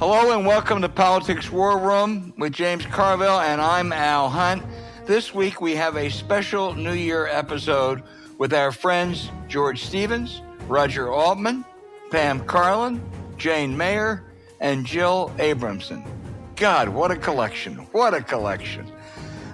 Hello and welcome to Politics War Room with James Carville, and I'm Al Hunt. This week we have a special New Year episode with our friends George Stevens, Roger Altman, Pam Karlan, Jane Mayer, and Jill Abramson. God, what a collection. What a collection.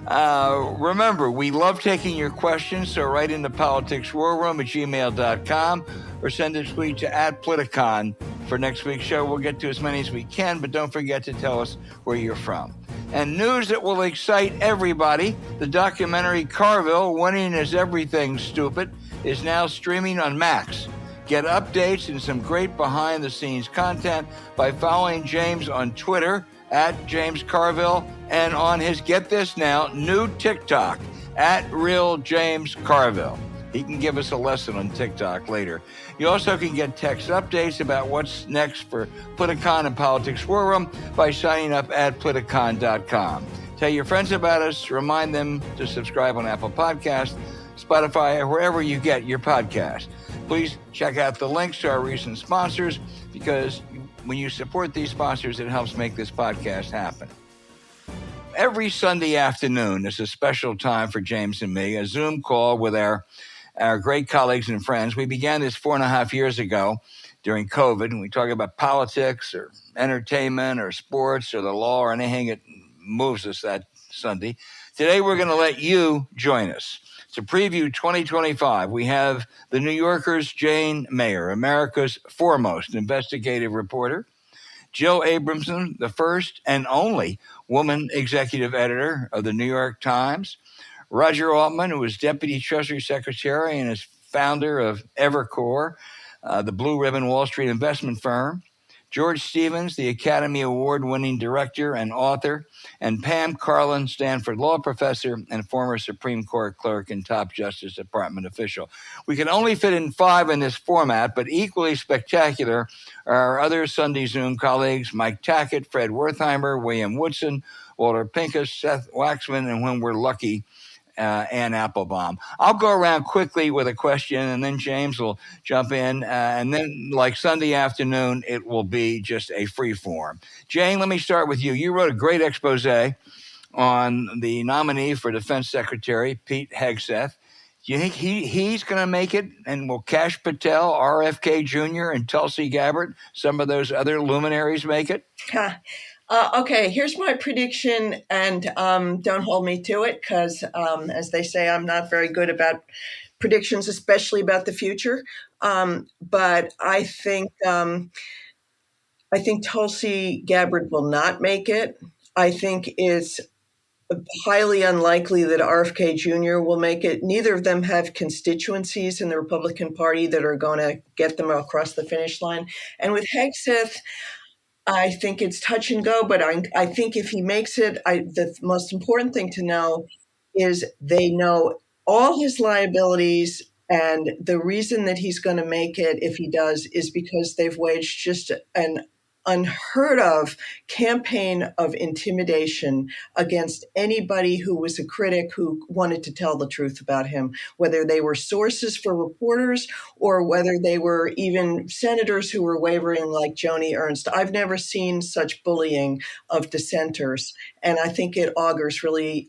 Remember, we love taking your questions, so write into politicswarroom@gmail.com or send a tweet to @Politicon for next week's show. We'll get to as many as we can, but don't forget to tell us where you're from. And news that will excite everybody, the documentary Carville, Winning is Everything Stupid, is now streaming on Max. Get updates and some great behind-the-scenes content by following James on Twitter @JamesCarville, and on his, get this now, new TikTok @RealJamesCarville. He can give us a lesson on TikTok later. You also can get text updates about what's next for Politicon and Politics War Room by signing up at Politicon.com. Tell your friends about us. Remind them to subscribe on Apple Podcasts, Spotify, or wherever you get your podcast. Please check out the links to our recent sponsors, because when you support these sponsors, it helps make this podcast happen. Every Sunday afternoon is a special time for James and me, a Zoom call with our great colleagues and friends. We began this 4.5 years ago during COVID, and we talk about politics or entertainment or sports or the law or anything that moves us that Sunday. Today, we're going to let you join us. To preview 2025, we have the New Yorker's Jane Mayer, America's foremost investigative reporter; Jill Abramson, the first and only woman executive editor of the New York Times; Roger Altman, who is Deputy Treasury Secretary and is founder of Evercore, the Blue Ribbon Wall Street investment firm; George Stevens, the Academy Award-winning director and author; and Pam Karlan, Stanford law professor and former Supreme Court clerk and top Justice Department official. We can only fit in 5 in this format, but equally spectacular are our other Sunday Zoom colleagues, Mike Tackett, Fred Wertheimer, William Woodson, Walter Pincus, Seth Waxman, and when we're lucky, Ann Applebaum. I'll go around quickly with a question, and then James will jump in. And then, like Sunday afternoon, it will be just a free form. Jane, let me start with you. You wrote a great expose on the nominee for Defense Secretary, Pete Hegseth. Do you think he's going to make it? And will Kash Patel, RFK Jr., and Tulsi Gabbard, some of those other luminaries, make it? Okay, here's my prediction, and don't hold me to it, because as they say, I'm not very good about predictions, especially about the future. But I think Tulsi Gabbard will not make it. I think it's highly unlikely that RFK Jr. will make it. Neither of them have constituencies in the Republican Party that are going to get them across the finish line. And with Hegseth, I think it's touch and go, but I think if he makes it, the most important thing to know is they know all his liabilities, and the reason that he's going to make it, if he does, is because they've waged just an unheard of campaign of intimidation against anybody who was a critic who wanted to tell the truth about him, whether they were sources for reporters or whether they were even senators who were wavering like Joni Ernst. I've never seen such bullying of dissenters, and I think it augurs really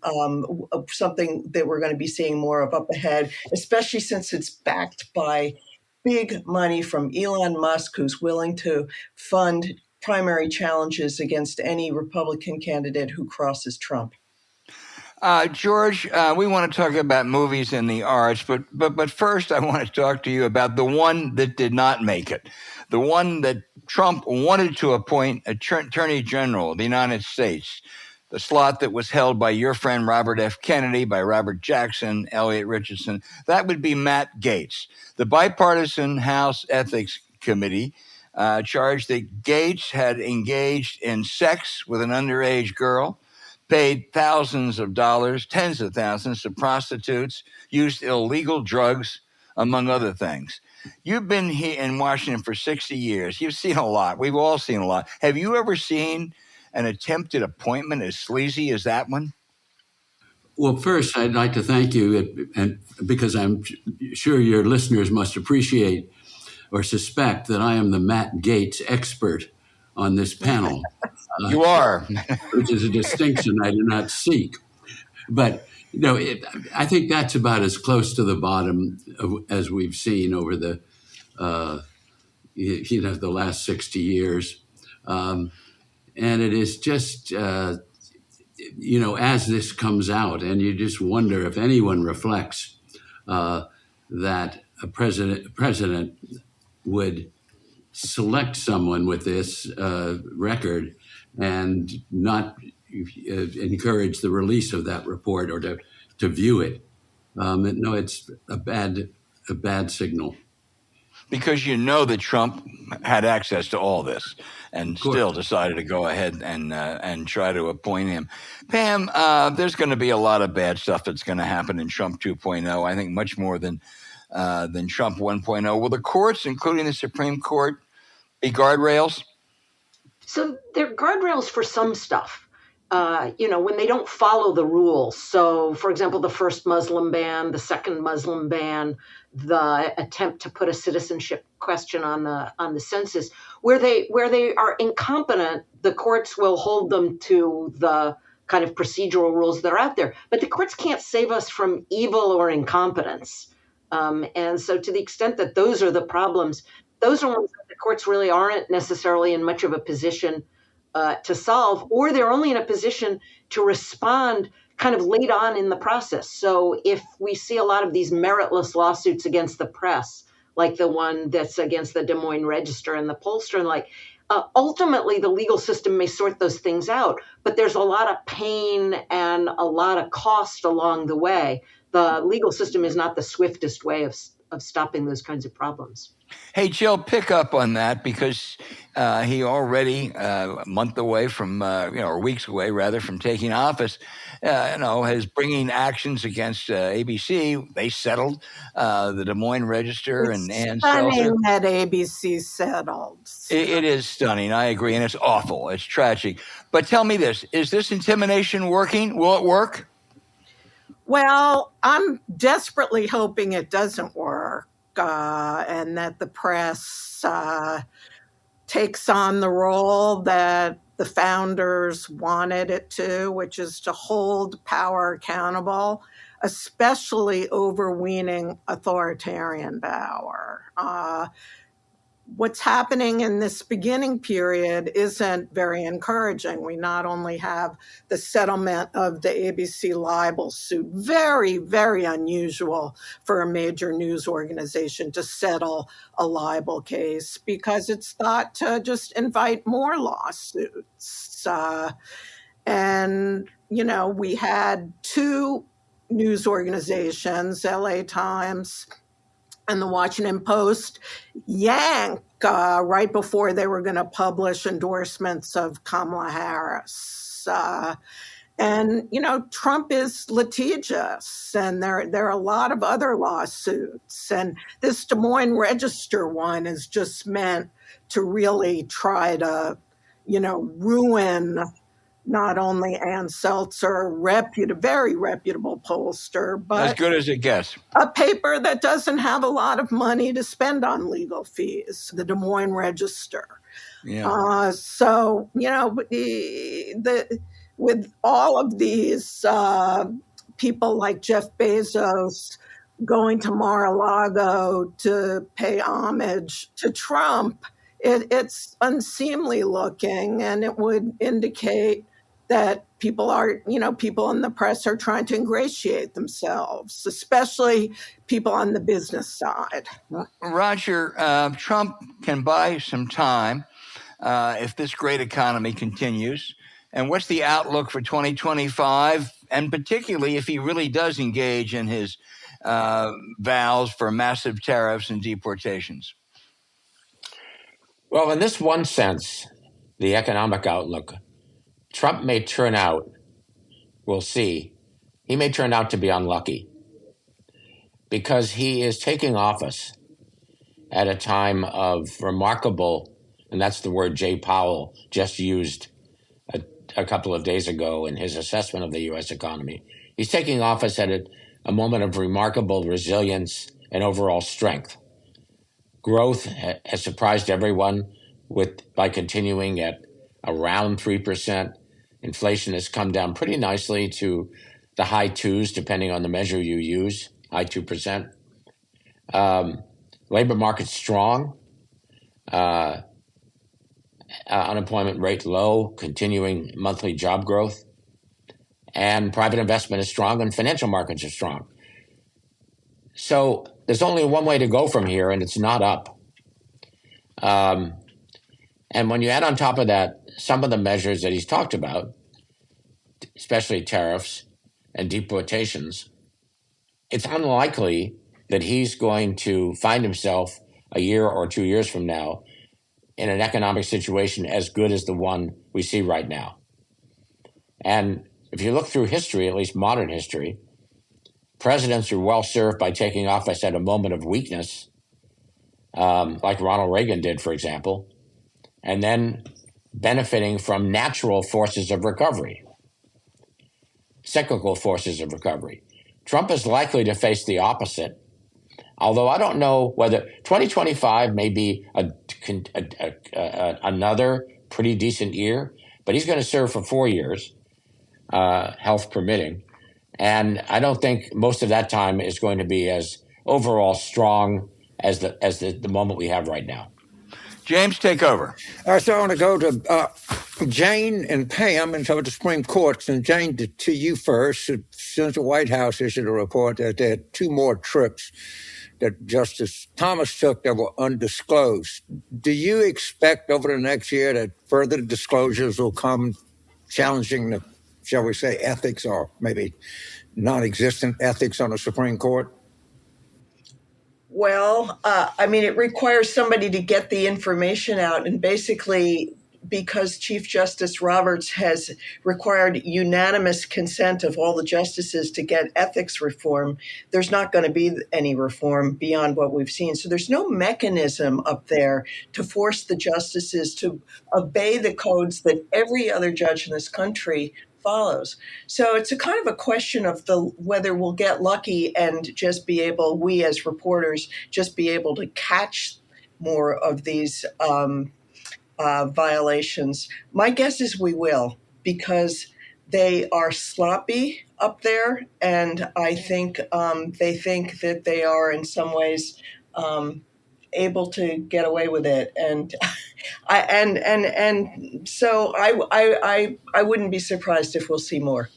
something that we're going to be seeing more of up ahead, especially since it's backed by big money from Elon Musk, who's willing to fund primary challenges against any Republican candidate who crosses Trump. George, we want to talk about movies and the arts, but first I want to talk to you about the one that did not make it, the one that Trump wanted to appoint Attorney General of the United States, the slot that was held by your friend Robert F. Kennedy, by Robert Jackson, Elliot Richardson. That would be Matt Gaetz. The bipartisan House Ethics Committee charged that Gaetz had engaged in sex with an underage girl, paid thousands of dollars, tens of thousands, to prostitutes, used illegal drugs, among other things. You've been here in Washington for 60 years. You've seen a lot. We've all seen a lot. Have you ever seen an attempted appointment as sleazy as that one? Well, first, I'd like to thank you, and because I'm sure your listeners must appreciate or suspect that I am the Matt Gaetz expert on this panel. You are. Which is a distinction I do not seek. But, I think that's about as close to the bottom as we've seen over the last 60 years. And it is just, as this comes out, and you just wonder if anyone reflects that a president would select someone with this record and not encourage the release of that report or to view it. No, it's a bad signal. Because that Trump had access to all this and still decided to go ahead and try to appoint him. Pam, there's going to be a lot of bad stuff that's going to happen in Trump 2.0. I think much more than Trump 1.0. Will the courts, including the Supreme Court, be guardrails? So they're guardrails for some stuff. When they don't follow the rules. So, for example, the first Muslim ban, the second Muslim ban, the attempt to put a citizenship question on the census, where they are incompetent, the courts will hold them to the kind of procedural rules that are out there. But the courts can't save us from evil or incompetence. And so to the extent that those are the problems, those are ones that the courts really aren't necessarily in much of a position to solve, or they're only in a position to respond kind of late on in the process. So if we see a lot of these meritless lawsuits against the press, like the one that's against the Des Moines Register and the pollster, and ultimately the legal system may sort those things out, but there's a lot of pain and a lot of cost along the way. The legal system is not the swiftest way of stopping those kinds of problems. Hey, Jill, pick up on that because he already a month away from, or weeks away rather, from taking office, is bringing actions against ABC. They settled the Des Moines Register and Ann Seltzer. Stunning that ABC settled. It is stunning. I agree, and it's awful. It's tragic. But tell me this: is this intimidation working? Will it work? Well, I'm desperately hoping it doesn't work. And that the press takes on the role that the founders wanted it to, which is to hold power accountable, especially overweening authoritarian power. What's happening in this beginning period isn't very encouraging. We not only have the settlement of the ABC libel suit, very, very unusual for a major news organization to settle a libel case because it's thought to just invite more lawsuits. We had two news organizations, LA Times and the Washington Post, yank right before they were going to publish endorsements of Kamala Harris. Trump is litigious, and there are a lot of other lawsuits. And this Des Moines Register one is just meant to really try to, ruin not only Ann Seltzer, very reputable pollster, but as good as it gets. A paper that doesn't have a lot of money to spend on legal fees, the Des Moines Register. Yeah. With all of these people like Jeff Bezos going to Mar-a-Lago to pay homage to Trump, it's unseemly looking, and it would indicate that people in the press are trying to ingratiate themselves, especially people on the business side. Roger, Trump can buy some time if this great economy continues. And what's the outlook for 2025? And particularly if he really does engage in his vows for massive tariffs and deportations? Well, in this one sense, the economic outlook, Trump may turn out, we'll see, he may turn out to be unlucky because he is taking office at a time of remarkable, and that's the word Jay Powell just used a couple of days ago in his assessment of the U.S. economy. He's taking office at a moment of remarkable resilience and overall strength. Growth has surprised everyone, by continuing at around 3%. Inflation has come down pretty nicely to the high twos, depending on the measure you use, high 2%. Labor market's strong. Unemployment rate low, continuing monthly job growth. And private investment is strong and financial markets are strong. So there's only one way to go from here, and it's not up. And when you add on top of that some of the measures that he's talked about, especially tariffs and deportations, it's unlikely that he's going to find himself a year or 2 years from now in an economic situation as good as the one we see right now. And if you look through history, at least modern history, presidents are well served by taking office at a moment of weakness, like Ronald Reagan did, for example, and then benefiting from natural forces of recovery, cyclical forces of recovery. Trump is likely to face the opposite, although I don't know whether 2025 may be another pretty decent year, but he's going to serve for 4 years, health permitting. And I don't think most of that time is going to be as overall strong as the moment we have right now. James, take over. So I want to go to Jane and Pam and so the Supreme Court. And Jane, to you first. Since the White House issued a report that there are 2 more trips that Justice Thomas took that were undisclosed. Do you expect over the next year that further disclosures will come challenging the, shall we say, ethics or maybe non-existent ethics on the Supreme Court? Well, it requires somebody to get the information out, and basically, because Chief Justice Roberts has required unanimous consent of all the justices to get ethics reform, there's not going to be any reform beyond what we've seen. So there's no mechanism up there to force the justices to obey the codes that every other judge in this country follows. So it's a kind of a question of whether we'll get lucky and just be able, we as reporters, just be able to catch more of these violations. My guess is we will, because they are sloppy up there, and I think they think that they are in some ways able to get away with it, and so I wouldn't be surprised if we'll see more.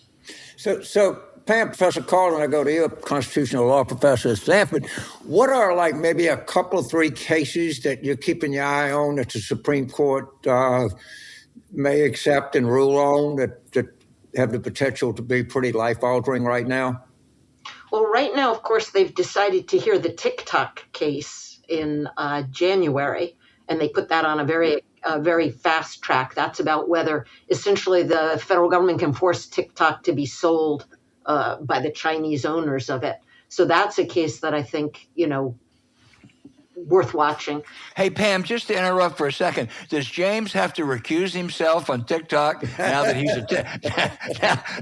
So Pam, Professor Karlan, I go to you, constitutional law professor at Stanford. What are maybe a couple of 3 cases that you're keeping your eye on that the Supreme Court may accept and rule on that have the potential to be pretty life-altering right now? Well, right now, of course, they've decided to hear the TikTok case in January, and they put that on a very fast track. That's about whether essentially the federal government can force TikTok to be sold by the Chinese owners of it. So that's a case that I think, worth watching. Hey, Pam, just to interrupt for a second, does James have to recuse himself on TikTok now that he's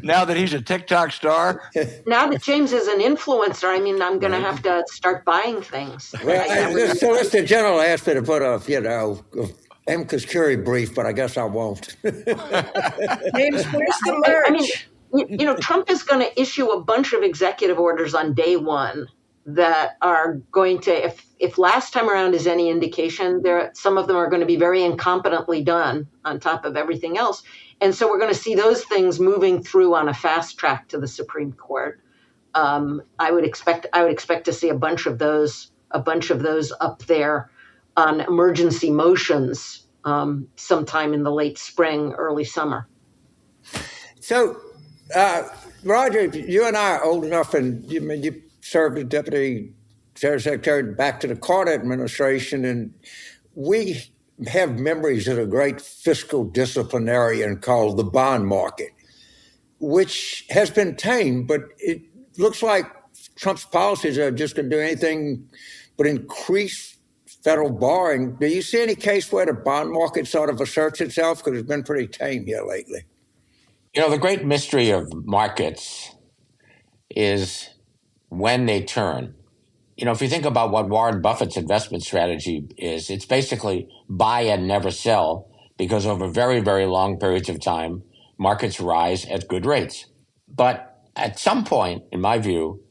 now that he's a TikTok star? Now that James is an influencer, I'm going to have to start buying things. Well, Solicitor General asked me to put a amicus curiae brief, but I guess I won't. James, where's the merch? Trump is going to issue a bunch of executive orders on day one that are going to, if last time around is any indication, some of them are going to be very incompetently done on top of everything else. And so we're going to see those things moving through on a fast track to the Supreme Court. I would expect to see a bunch of those up there on emergency motions sometime in the late spring, early summer. So, Roger, you and I are old enough, and you served as Deputy Secretary back to the Carter administration, and we have memories of a great fiscal disciplinarian called the bond market, which has been tamed, but it looks like Trump's policies are just going to do anything but increase federal borrowing. Do you see any case where the bond market sort of asserts itself? Because it's been pretty tame here lately. The great mystery of markets is when they turn. if you think about what Warren Buffett's investment strategy is, it's basically buy and never sell, because over very, very long periods of time, markets rise at good rates. But at some point, in my view,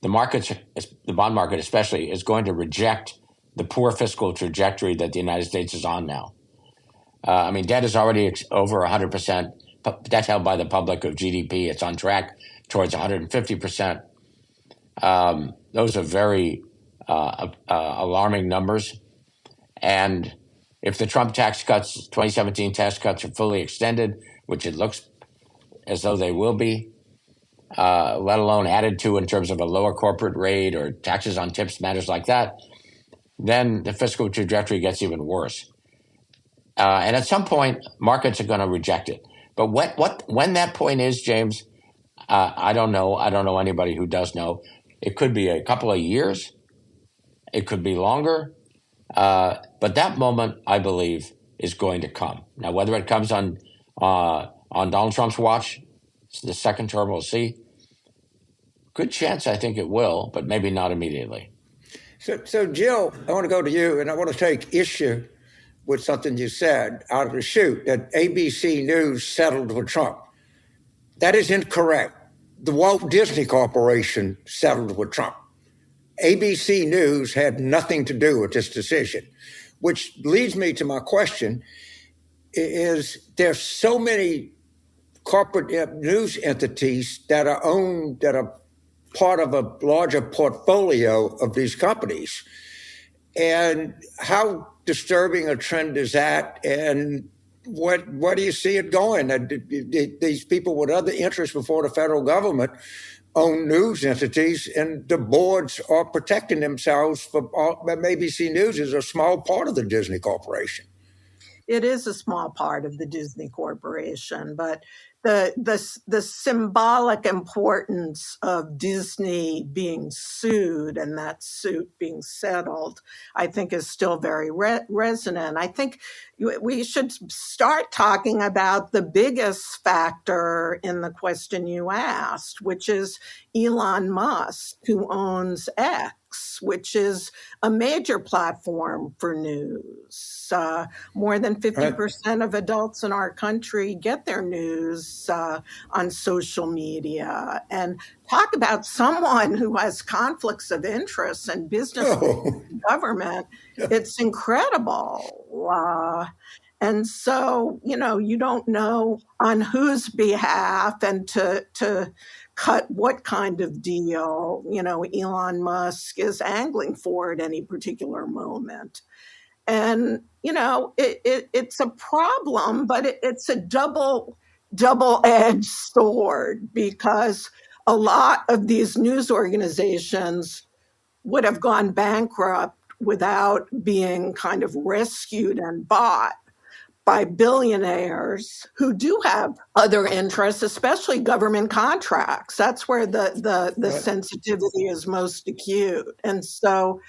the bond market especially, is going to reject the poor fiscal trajectory that the United States is on now. Debt is already over 100%. Debt held by the public of GDP. It's on track towards 150%. Those are very alarming numbers. And if the Trump 2017 tax cuts are fully extended, which it looks as though they will be, let alone added to in terms of a lower corporate rate or taxes on tips, matters like that, then the fiscal trajectory gets even worse. And at some point, markets are going to reject it. But when that point is, James, I don't know. I don't know anybody who does know. It could be a couple of years. It could be longer. But that moment, I believe, is going to come. Now, whether it comes on Donald Trump's watch, the second term, we'll see. Good chance, I think it will, but maybe not immediately. So Jill, I want to go to you, and I want to take issue with something you said out of the chute, that ABC News settled with Trump. That is incorrect. The Walt Disney Corporation settled with Trump. ABC News had nothing to do with this decision, which leads me to my question, is there's so many corporate news entities that are part of a larger portfolio of these companies. And how disturbing a trend is that? And where do you see it going? These people with other interests before the federal government own news entities, and the boards are protecting themselves for ABC News is a small part of the Disney Corporation. It is a small part of the Disney Corporation, but the symbolic importance of Disney being sued and that suit being settled, I think, is still very resonant. I think we should start talking about the biggest factor in the question you asked, which is Elon Musk, who owns X, which is a major platform for news. More than 50% of adults in our country get their news on social media. And talk about someone who has conflicts of interest and business and government. It's incredible. And so, you don't know on whose behalf and to cut what kind of deal, Elon Musk is angling for at any particular moment. And, it's a problem, but it's a double-edged sword, because a lot of these news organizations would have gone bankrupt without being kind of rescued and bought by billionaires who do have other interests, especially government contracts. That's where the sensitivity is most acute. And so,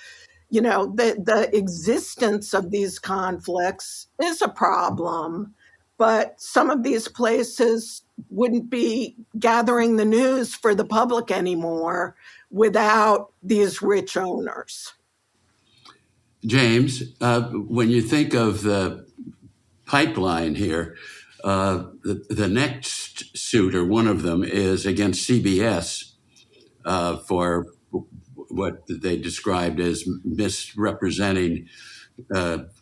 the existence of these conflicts is a problem, but some of these places wouldn't be gathering the news for the public anymore without these rich owners. James, when you think of the pipeline here, the next suit, or one of them, is against CBS for what they described as misrepresenting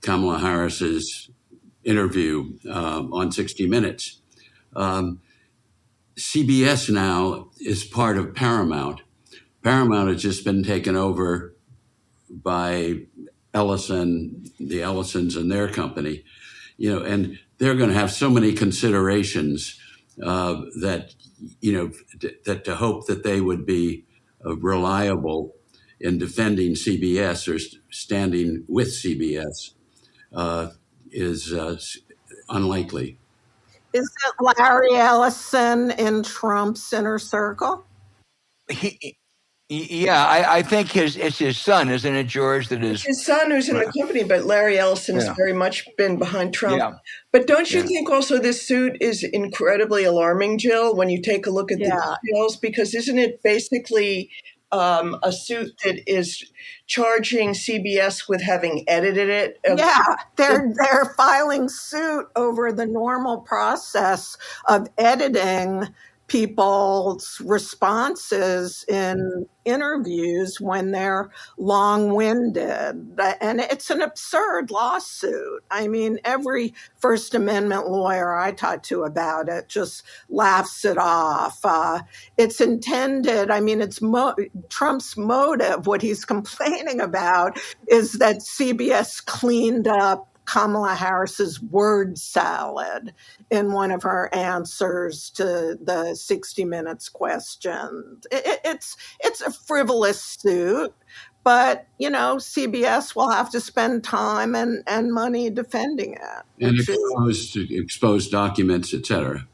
Kamala Harris's interview on 60 Minutes. CBS now is part of Paramount. Paramount has just been taken over by the Ellisons and their company, and they're going to have so many considerations that to hope that they would be reliable in defending CBS or standing with CBS is unlikely. Is it Larry Ellison in Trump's inner circle? I think it's his son, isn't it, George? That is his son who's in the company, but Larry Ellison has very much been behind Trump. Yeah. But don't you think also this suit is incredibly alarming, Jill, when you take a look at the details? Because isn't it basically a suit that is charging CBS with having edited it. Yeah, they're filing suit over the normal process of editing people's responses in interviews when they're long-winded. And it's an absurd lawsuit. I mean, every First Amendment lawyer I talk to about it just laughs it off. It's intended, I mean, it's Trump's motive, what he's complaining about is that CBS cleaned up Kamala Harris's word salad in one of her answers to the 60 Minutes question. It's a frivolous suit, but CBS will have to spend time and money defending it. And exposed documents, etc.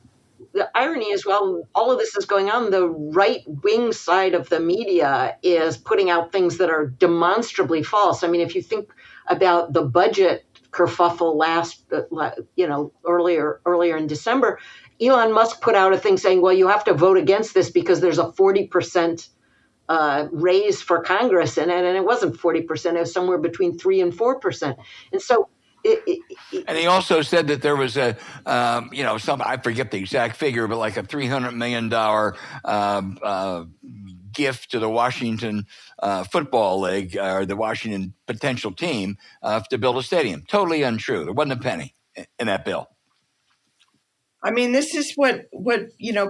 The irony is, while all of this is going on, the right-wing side of the media is putting out things that are demonstrably false. I mean, if you think about the budget kerfuffle earlier in December, Elon Musk put out a thing saying, well, you have to vote against this because there's a 40% raise for Congress in it. And it wasn't 40%. It was somewhere between 3 and 4%. And so and he also said that there was a, I forget the exact figure, but like a $300 million gift to the Washington Football League or the Washington potential team to build a stadium. Totally untrue. There wasn't a penny in that bill. I mean, this is what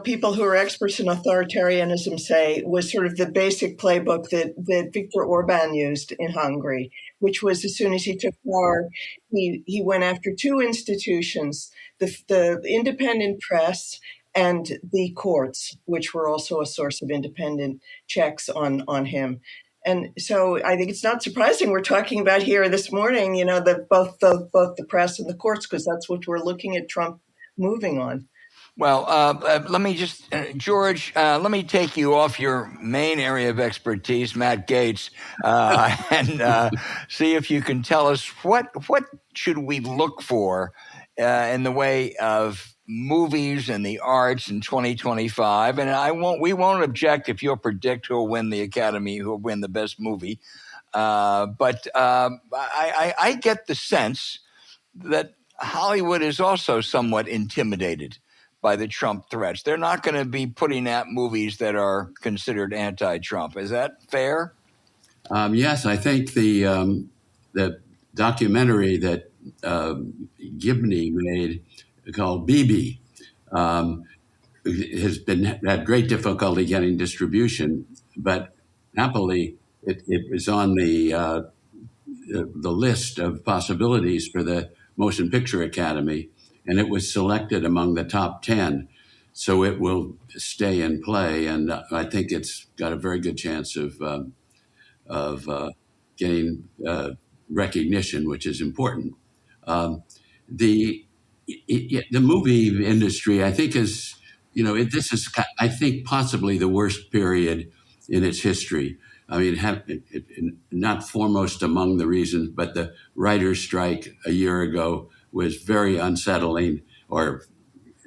people who are experts in authoritarianism say was sort of the basic playbook that Viktor Orban used in Hungary, which was as soon as he took power, he went after two institutions, the independent press and the courts, which were also a source of independent checks on him. And so I think it's not surprising we're talking about here this morning, both the press and the courts, because that's what we're looking at Trump moving on. Well, let me just, George, let me take you off your main area of expertise, Matt Gaetz, and see if you can tell us what should we look for in the way of movies and the arts in 2025. And we won't object if you'll predict who'll win the Academy, who'll win the best movie. But I get the sense that Hollywood is also somewhat intimidated by the Trump threats. They're not going to be putting out movies that are considered anti-Trump. Is that fair? Yes, I think the documentary that Gibney made called BB has had great difficulty getting distribution, but happily it was on the list of possibilities for the Motion Picture Academy, and it was selected among the top 10. So it will stay in play, and I think it's got a very good chance of getting recognition, which is important. The movie industry, I think, is this is I think possibly the worst period in its history. I mean, not foremost among the reasons, but the writer's strike a year ago was very unsettling or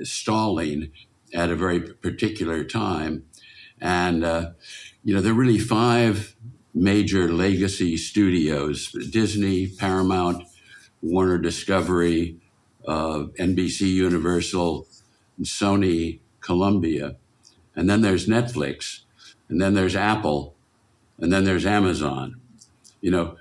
stalling at a very particular time. And, there are really 5 major legacy studios: Disney, Paramount, Warner Discovery, NBC Universal, Sony, Columbia. And then there's Netflix, and then there's Apple, and then there's Amazon. The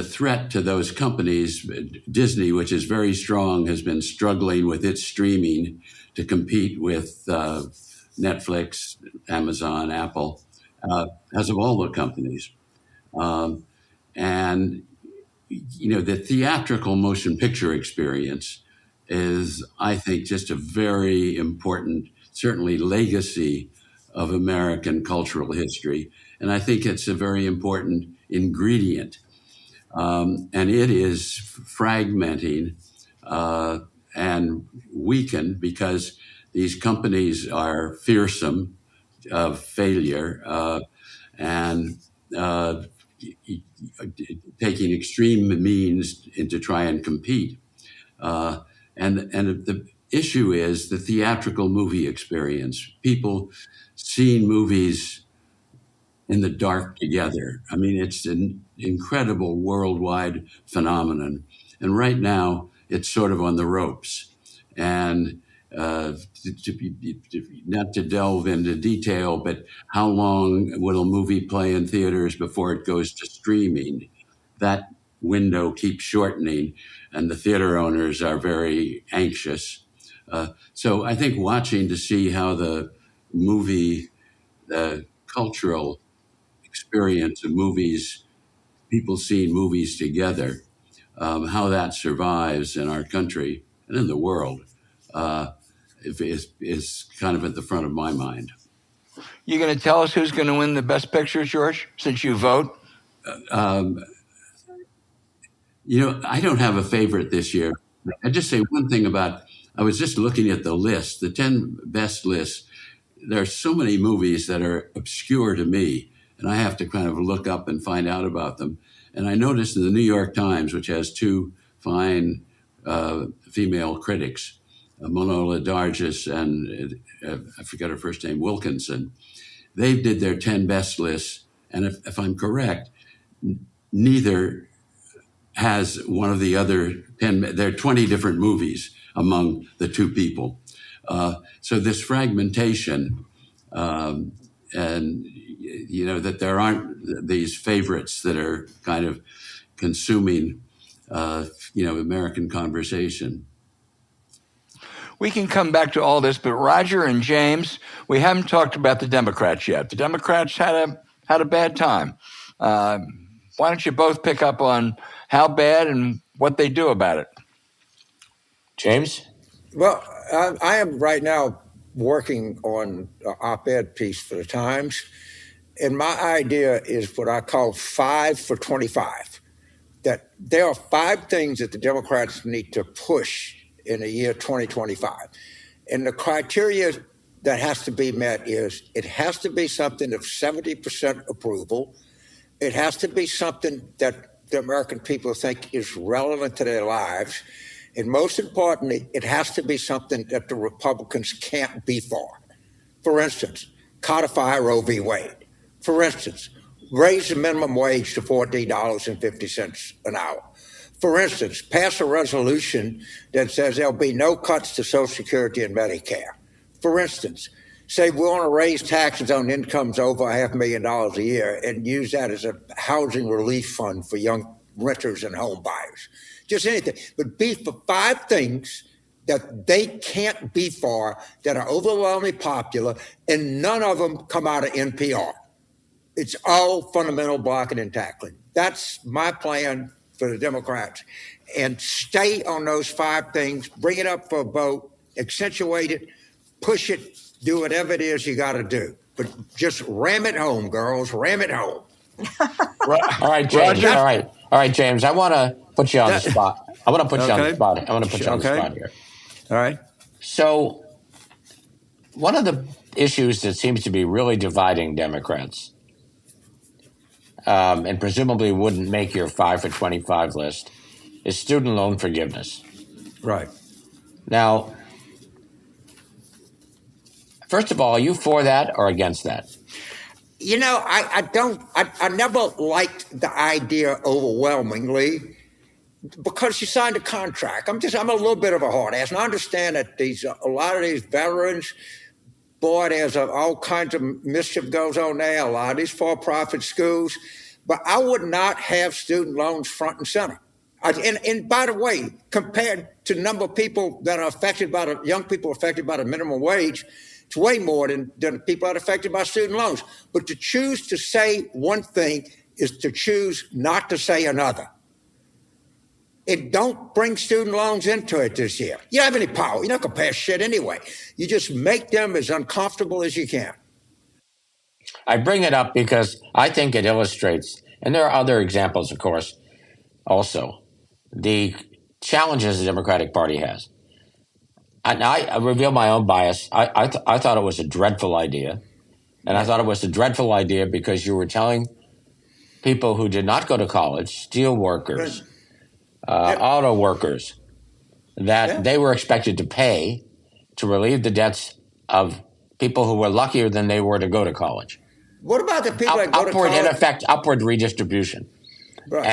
threat to those companies, Disney, which is very strong, has been struggling with its streaming to compete with Netflix, Amazon, Apple, as of all the companies. And the theatrical motion picture experience is, I think, just a very important, certainly legacy of American cultural history. And I think it's a very important ingredient. And it is fragmenting and weakened because these companies are fearsome of failure and taking extreme means to try and compete. And the issue is the theatrical movie experience. People seeing movies in the dark together. I mean, it's an incredible worldwide phenomenon. And right now, it's sort of on the ropes. And not to delve into detail, but how long will a movie play in theaters before it goes to streaming? That window keeps shortening, and the theater owners are very anxious. So I think watching to see how the movie, the cultural experience of movies, people seeing movies together, how that survives in our country and in the world, is kind of at the front of my mind. You going to tell us who's going to win the Best Picture, George, since you vote? I don't have a favorite this year. I just say one thing I was just looking at the list, the 10 best lists. There are so many movies that are obscure to me, and I have to kind of look up and find out about them. And I noticed in the New York Times, which has two fine female critics, Manola Dargis and I forget her first name, Wilkinson, they did their 10 best lists. And if I'm correct, neither has one of the other 10, there are 20 different movies among the two people. So this fragmentation, and that there aren't these favorites that are kind of consuming, American conversation. We can come back to all this, but Roger and James, we haven't talked about the Democrats yet. The Democrats had a bad time. Why don't you both pick up on how bad and what they do about it? James? Well, I am right now working on an op-ed piece for the Times, and my idea is what I call 5 for 25, that there are 5 things that the Democrats need to push in the year 2025. And the criteria that has to be met is it has to be something of 70% approval. It has to be something that the American people think is relevant to their lives. And most importantly, it has to be something that the Republicans can't be for. For instance, codify Roe v. Wade. For instance, raise the minimum wage to $14.50 an hour. For instance, pass a resolution that says there'll be no cuts to Social Security and Medicare. For instance, say we want to raise taxes on incomes over $500,000 a year and use that as a housing relief fund for young renters and home buyers. Just anything, but be for 5 things that they can't be for, that are overwhelmingly popular, and none of them come out of NPR. It's all fundamental blocking and tackling. That's my plan for the Democrats. And stay on those 5 things, bring it up for a vote, accentuate it, push it, do whatever it is you got to do. But just ram it home, girls, ram it home. All right, James. All right, James. I want to put you on the spot. I want to put you on the spot. I want to put you on the spot here. All right. So one of the issues that seems to be really dividing Democrats, and presumably wouldn't make your 5 for 25 list, is student loan forgiveness. Right. Now, first of all, are you for that or against that? I never liked the idea overwhelmingly because you signed a contract. I'm a little bit of a hard ass, and I understand that a lot of these veterans, boy, there's all kinds of mischief goes on there, a lot of these for-profit schools, but I would not have student loans front and center. And by the way, compared to the number of people that are affected by young people affected by the minimum wage, it's way more than people that are affected by student loans. But to choose to say one thing is to choose not to say another. And don't bring student loans into it this year. You don't have any power. You're not going to pass shit anyway. You just make them as uncomfortable as you can. I bring it up because I think it illustrates, and there are other examples, of course, also, the challenges the Democratic Party has. And I reveal my own bias. I thought it was a dreadful idea. And I thought it was a dreadful idea because you were telling people who did not go to college, steel workers, auto workers, that they were expected to pay to relieve the debts of people who were luckier than they were to go to college. What about the people that go to upward, college? in effect, upward redistribution. Right.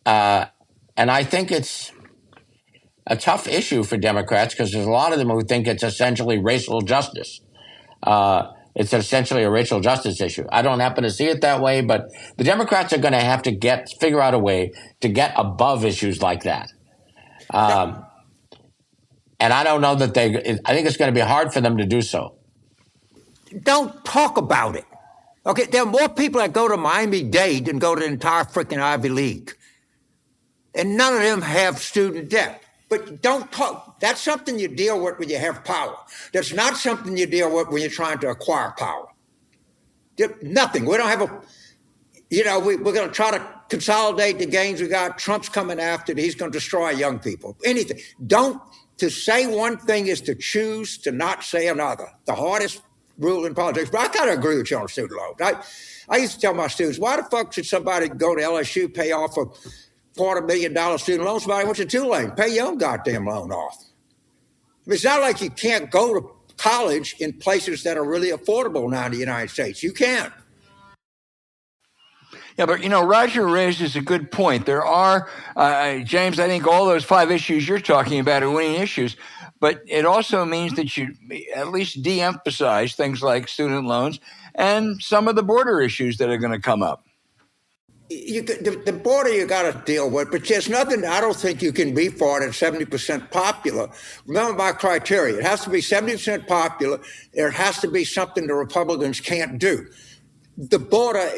And I think it's a tough issue for Democrats because there's a lot of them who think it's essentially racial justice. It's essentially a racial justice issue. I don't happen to see it that way, but the Democrats are going to have to figure out a way to get above issues like that. And I don't know that I think it's going to be hard for them to do so. Don't talk about it. Okay, there are more people that go to Miami-Dade than go to the entire freaking Ivy League. And none of them have student debt. But don't talk. That's something you deal with when you have power. That's not something you deal with when you're trying to acquire power. Nothing. We don't have we're going to try to consolidate the gains we got. Trump's coming after it. He's going to destroy young people. Anything. To say one thing is to choose to not say another. The hardest rule in politics. But I kind of agree with you on student loans. I used to tell my students, why the fuck should somebody go to LSU, pay off a $250,000 student loan? Somebody went to Tulane, pay your own goddamn loan off. I mean, it's not like you can't go to college in places that are really affordable now in the United States. You can. Yeah, but, Roger raises a good point. There are, James, I think all those 5 issues you're talking about are winning issues, but it also means that you at least de-emphasize things like student loans and some of the border issues that are going to come up. The border you got to deal with, but there's nothing I don't think you can be for it at 70% popular. Remember my criteria. It has to be 70% popular. There has to be something the Republicans can't do. The border,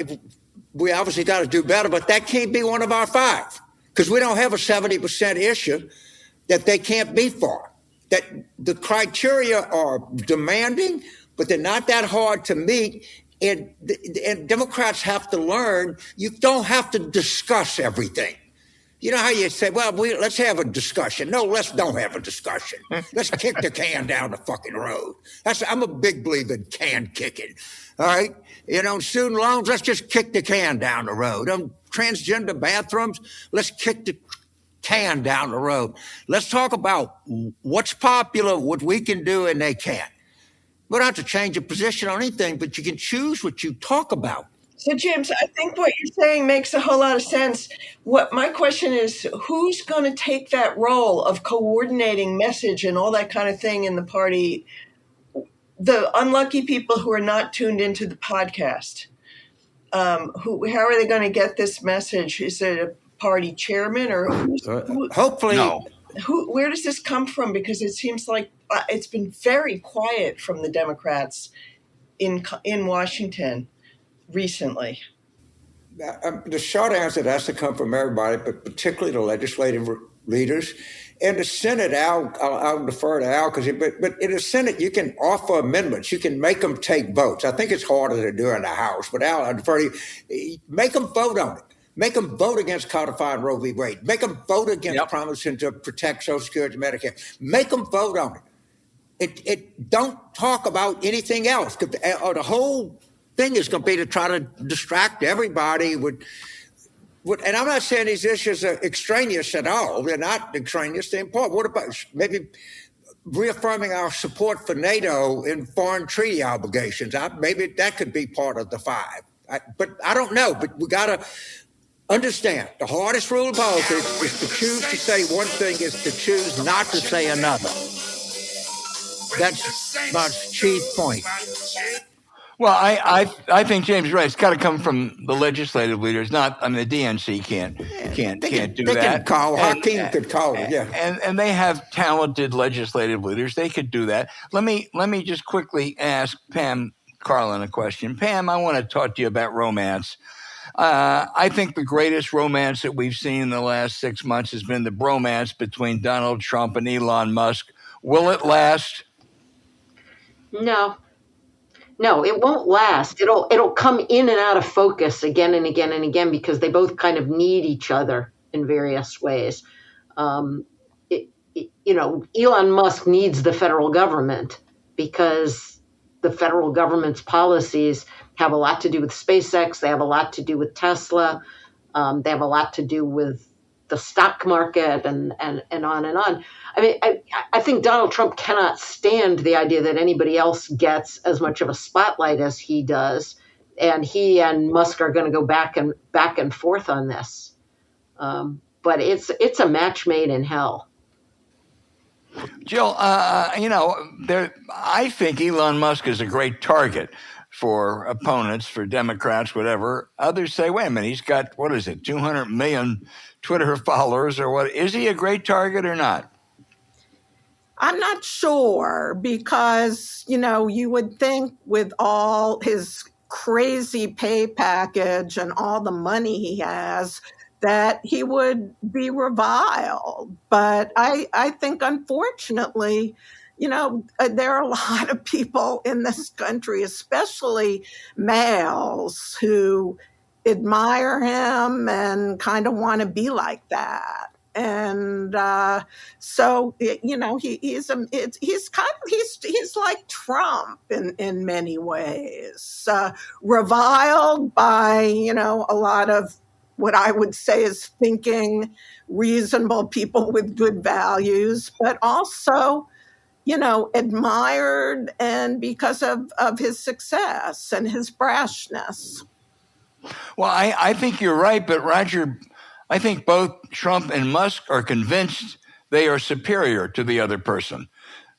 we obviously got to do better, but that can't be one of our 5 because we don't have a 70% issue that they can't be for. That the criteria are demanding, but they're not that hard to meet. And Democrats have to learn you don't have to discuss everything. You know how you say, well, let's have a discussion. No, let's don't have a discussion. Let's kick the can down the fucking road. I'm a big believer in can kicking. All right? Student loans, let's just kick the can down the road. Transgender bathrooms, let's kick the can down the road. Let's talk about what's popular, what we can do, and they can't. We don't have to change your position on anything, but you can choose what you talk about. So, James, I think what you're saying makes a whole lot of sense. What my question is, who's going to take that role of coordinating message and all that kind of thing in the party? The unlucky people who are not tuned into the podcast, how are they going to get this message? Is it a party chairman or hopefully? No. Where does this come from? Because it seems like it's been very quiet from the Democrats in Washington recently. The short answer, it has to come from everybody, but particularly the legislative leaders. And the Senate, I'll defer to Al, but in the Senate, you can offer amendments. You can make them take votes. I think it's harder to do in the House, but Al, I defer to you. Make them vote on it. Make them vote against codifying Roe v. Wade. Make them vote against promising to protect Social Security and Medicare. Make them vote on it. It don't talk about anything else. Or the whole thing is going to be to try to distract everybody with. And I'm not saying these issues are extraneous at all. They're not extraneous. They're important. What about maybe reaffirming our support for NATO in foreign treaty obligations? Maybe that could be part of the 5. But I don't know. But we got to understand the hardest rule of politics is to choose to say one thing is to choose not to say another. That's my chief point. Well, I think James is right. It's got to come from the legislative leaders. The DNC can't do that. Hakeem could call it, yeah. And they have talented legislative leaders. They could do that. Let me just quickly ask Pam Karlan a question. Pam, I want to talk to you about romance. I think the greatest romance that we've seen in the last 6 months has been the bromance between Donald Trump and Elon Musk. Will it last? No, it won't last. It'll come in and out of focus again and again and again because they both kind of need each other in various ways. Elon Musk needs the federal government because the federal government's policies have a lot to do with SpaceX. They have a lot to do with Tesla. They have a lot to do with the stock market and on and on. I mean, I think Donald Trump cannot stand the idea that anybody else gets as much of a spotlight as he does, and he and Musk are going to go back and forth on this. But it's a match made in hell. Jill, I think Elon Musk is a great target for opponents, for Democrats, whatever. Others say, wait a minute, he's got, 200 million Twitter followers or what? Is he a great target or not? I'm not sure because, you would think with all his crazy pay package and all the money he has that he would be reviled. But I think, unfortunately, there are a lot of people in this country, especially males, who admire him and kind of want to be like that. And so he's like Trump in many ways, reviled by a lot of what I would say is thinking reasonable people with good values, but also admired and because of his success and his brashness. Well, I think you're right, but Roger, I think both Trump and Musk are convinced they are superior to the other person.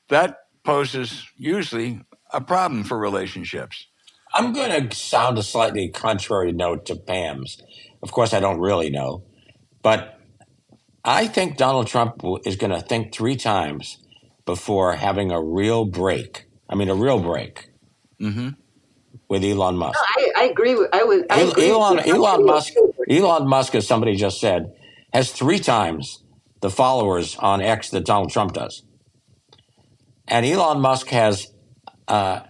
That poses usually a problem for relationships. I'm going to sound a slightly contrary note to Pam's. Of course, I don't really know. But I think Donald Trump is going to think 3 times before having a real break. I mean, a real break with Elon Musk. No, I agree. Elon Musk, as somebody just said, has 3 times the followers on X that Donald Trump does. And Elon Musk has an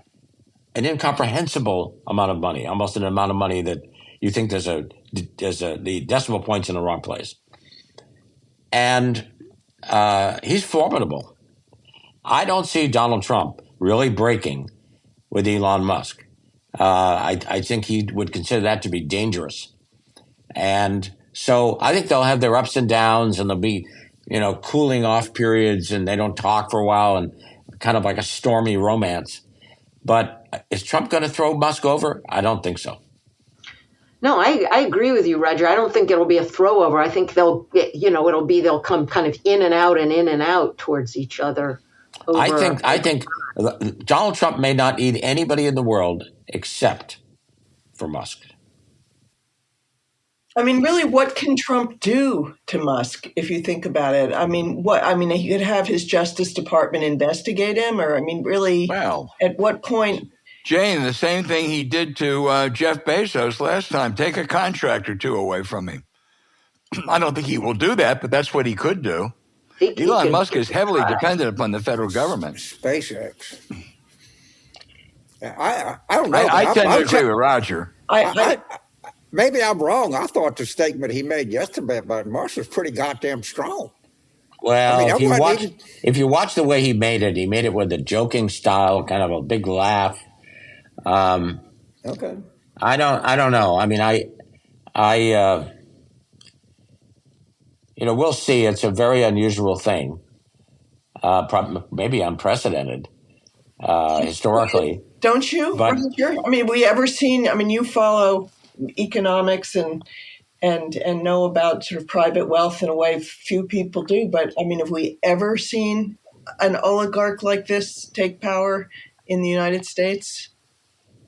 incomprehensible amount of money, almost an amount of money that you think the decimal point's in the wrong place. And he's formidable. I don't see Donald Trump really breaking with Elon Musk. I think he would consider that to be dangerous. And so I think they'll have their ups and downs, and there'll be, cooling off periods, and they don't talk for a while, and kind of like a stormy romance. But is Trump going to throw Musk over? I don't think so. No, I agree with you, Roger. I don't think it'll be a throwover. I think they'll come kind of in and out towards each other. I think Donald Trump may not need anybody in the world except for Musk. I mean, really, what can Trump do to Musk if you think about it? I mean, he could have his Justice Department investigate him, or really, well, at what point? Jane, the same thing he did to Jeff Bezos last time. Take a contract or 2 away from him. I don't think he will do that, but that's what he could do. Elon Musk is heavily dependent upon the federal government. SpaceX. I don't know. I tend to agree with Roger. Maybe I'm wrong. I thought the statement he made yesterday about Musk was pretty goddamn strong. Well, if you watch the way he made it with a joking style, kind of a big laugh. Okay. I don't know. I mean, we'll see. It's a very unusual thing, maybe unprecedented historically. Don't you, Roger? I mean, you follow economics and know about sort of private wealth in a way few people do. But I mean, have we ever seen an oligarch like this take power in the United States?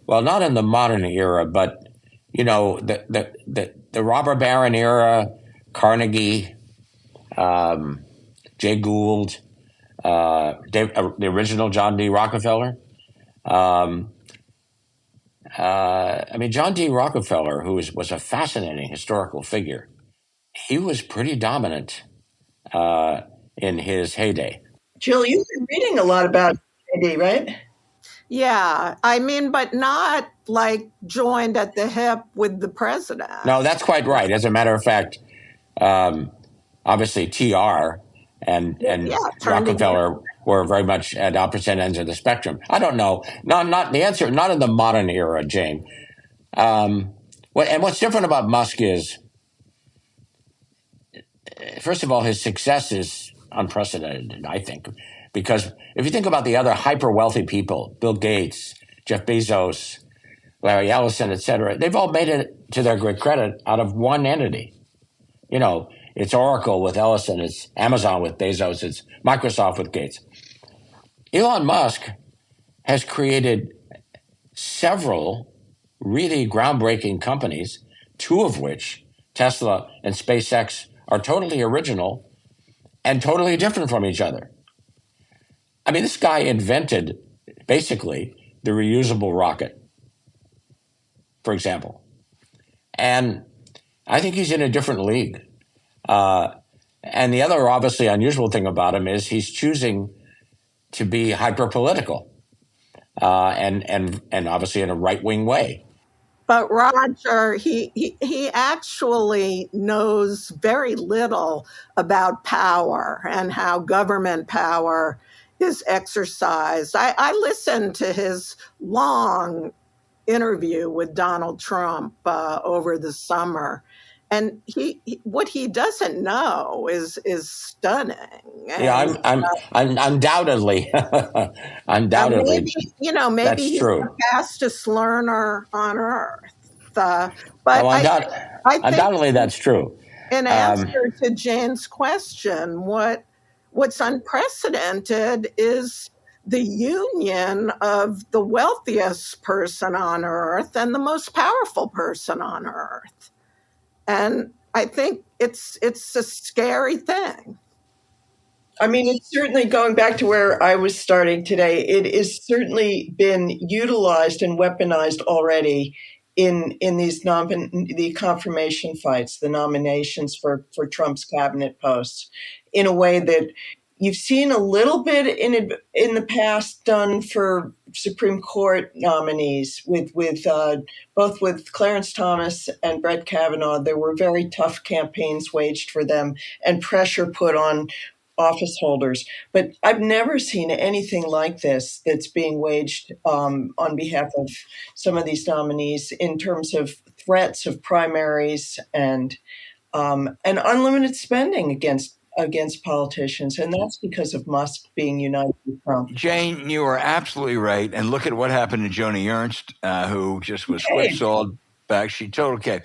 Well, not in the modern era, but the robber baron era, Carnegie, Jay Gould, the original John D. Rockefeller. John D. Rockefeller, who was a fascinating historical figure, he was pretty dominant in his heyday. Jill, you've been reading a lot about JD, right? Yeah, but not like joined at the hip with the president. No, that's quite right. As a matter of fact, obviously TR and Rockefeller were very much at opposite ends of the spectrum. I don't know. Not the answer. Not in the modern era, Jane. What's different about Musk is first of all, his success is unprecedented, I think, because if you think about the other hyper-wealthy people, Bill Gates, Jeff Bezos, Larry Ellison, et cetera, they've all made it, to their great credit, out of one entity. You know, it's Oracle with Ellison, it's Amazon with Bezos, it's Microsoft with Gates. Elon Musk has created several really groundbreaking companies, two of which, Tesla and SpaceX, are totally original and totally different from each other. I mean, this guy invented, basically, the reusable rocket, for example. And I think he's in a different league. And the other obviously unusual thing about him is he's choosing to be hyper-political and obviously in a right-wing way. But Roger, he actually knows very little about power and how government power is exercised. I listened to his long interview with Donald Trump over the summer, and what he doesn't know is stunning. Yeah, I'm undoubtedly, Maybe that's he's true. the fastest learner on earth. But Well, I think undoubtedly that's true. in answer to Jane's question, what's unprecedented is the union of the wealthiest person on earth and the most powerful person on earth. And I think it's a scary thing. I mean, it's certainly going back to where I was starting today. It has certainly been utilized and weaponized already in these the confirmation fights, the nominations for Trump's cabinet posts, in a way that you've seen a little bit in the past done for Supreme Court nominees with both with Clarence Thomas and Brett Kavanaugh. There were very tough campaigns waged for them and pressure put on office holders. But I've never seen anything like this that's being waged on behalf of some of these nominees in terms of threats of primaries and unlimited spending against politicians. And that's because of Musk being united with Trump. Jane, you are absolutely right. And look at what happened to Joni Ernst, who just was whipsawed back. She told, okay.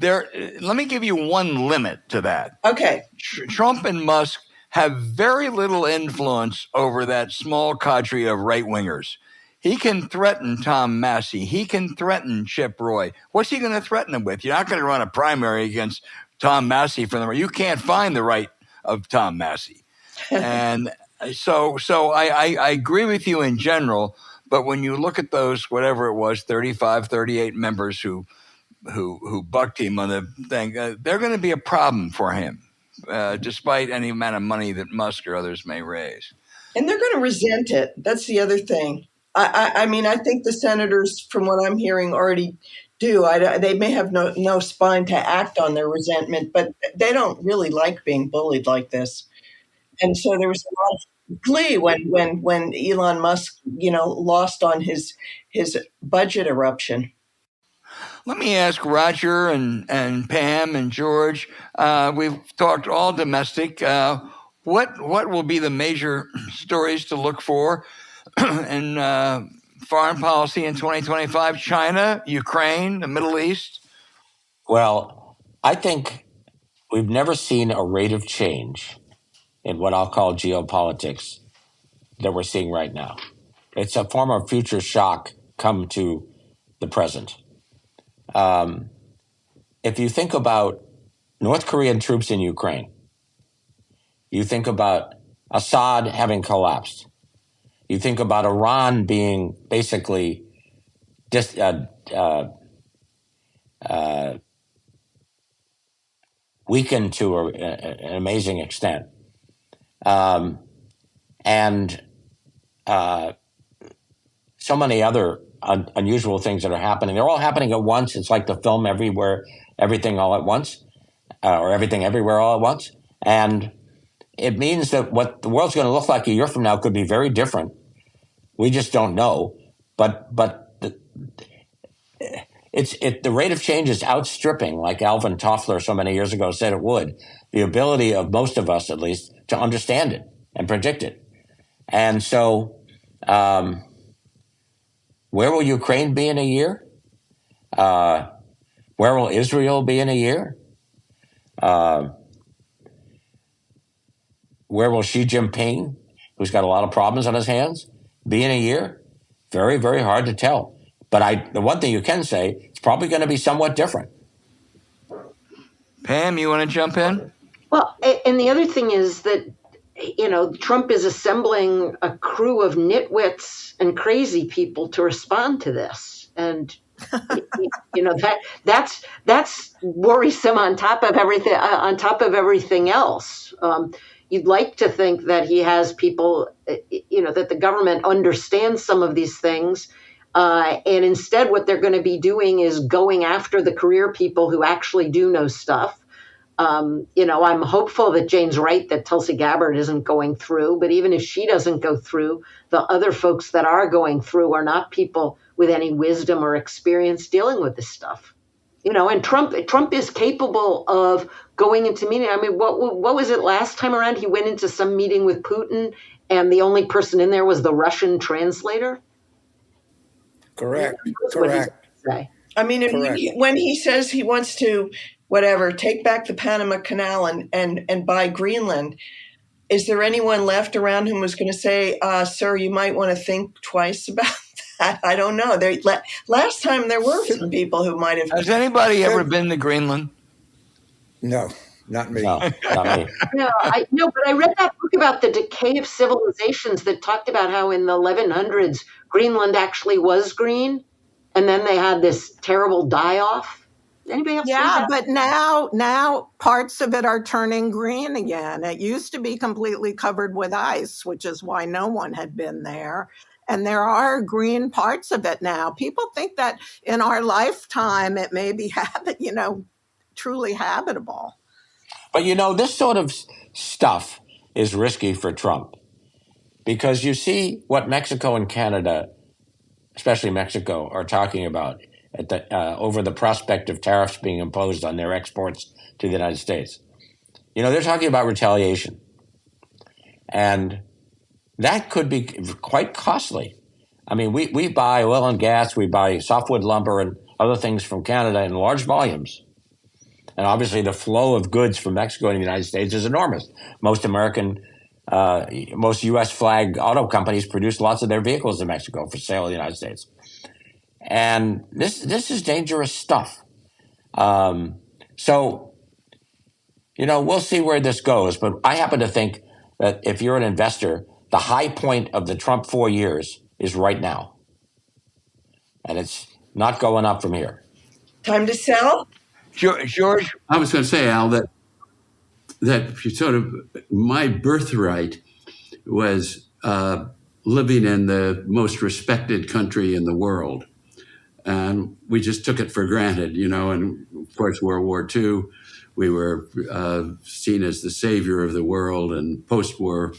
Let me give you one limit to that. Okay. Trump and Musk have very little influence over that small cadre of right-wingers. He can threaten Tom Massey. He can threaten Chip Roy. What's he going to threaten him with? You're not going to run a primary against Tom Massey from the right. You can't find the right of Tom Massey. And so I agree with you in general, but when you look at those, whatever it was, 35, 38 members who bucked him on the thing, they're going to be a problem for him. Despite any amount of money that Musk or others may raise. And they're going to resent it. That's the other thing. I mean, I think the senators, from what I'm hearing, already do. They may have no spine to act on their resentment, but they don't really like being bullied like this. And so there was a lot of glee when Elon Musk, lost on his budget eruption. Let me ask Roger and Pam and George. We've talked all domestic. What will be the major stories to look for in foreign policy in 2025? China, Ukraine, the Middle East? Well, I think we've never seen a rate of change in what I'll call geopolitics that we're seeing right now. It's a form of future shock come to the present. If you think about North Korean troops in Ukraine, you think about Assad having collapsed, you think about Iran being basically weakened to an amazing extent, and so many other unusual things that are happening. They're all happening at once. It's like the film Everything All at Once, or Everything Everywhere All at Once. And it means that what the world's going to look like a year from now could be very different. We just don't know. But the rate of change is outstripping, like Alvin Toffler so many years ago said it would, the ability of most of us, at least, to understand it and predict it. And so, where will Ukraine be in a year? Where will Israel be in a year? Where will Xi Jinping, who's got a lot of problems on his hands, be in a year? Very, very hard to tell. But the one thing you can say, it's probably going to be somewhat different. Pam, you want to jump in? Well, and the other thing is that, Trump is assembling a crew of nitwits and crazy people to respond to this. And, that's worrisome on top of everything else. You'd like to think that he has people, that the government understands some of these things. And instead, what they're going to be doing is going after the career people who actually do know stuff. I'm hopeful that Jane's right that Tulsi Gabbard isn't going through. But even if she doesn't go through, the other folks that are going through are not people with any wisdom or experience dealing with this stuff. And Trump is capable of going into meeting. I mean, what was it last time around? He went into some meeting with Putin, and the only person in there was the Russian translator. Correct. I mean, when he says he wants to, take back the Panama Canal and buy Greenland, is there anyone left around whom was going to say, sir, you might want to think twice about that? I don't know. Last time there were some people who might have. Has anybody ever been to Greenland? No, not me. No, not me. But I read that book about the decay of civilizations that talked about how in the 1100s, Greenland actually was green. And then they had this terrible die-off. Anybody else? Yeah, but now parts of it are turning green again. It used to be completely covered with ice, which is why no one had been there. And there are green parts of it now. People think that in our lifetime it may be truly habitable. But this sort of stuff is risky for Trump because you see what Mexico and Canada, especially Mexico, are talking about over the prospect of tariffs being imposed on their exports to the United States. They're talking about retaliation. And that could be quite costly. I mean, we buy oil and gas, we buy softwood lumber and other things from Canada in large volumes. And obviously the flow of goods from Mexico to the United States is enormous. Most U.S. flag auto companies produce lots of their vehicles in Mexico for sale in the United States. And this is dangerous stuff. So, we'll see where this goes. But I happen to think that if you're an investor, the high point of the Trump 4 years is right now. And it's not going up from here. Time to sell? George? I was going to say, Al, that sort of my birthright was living in the most respected country in the world. And we just took it for granted, and of course, World War II, we were seen as the savior of the world, and post-war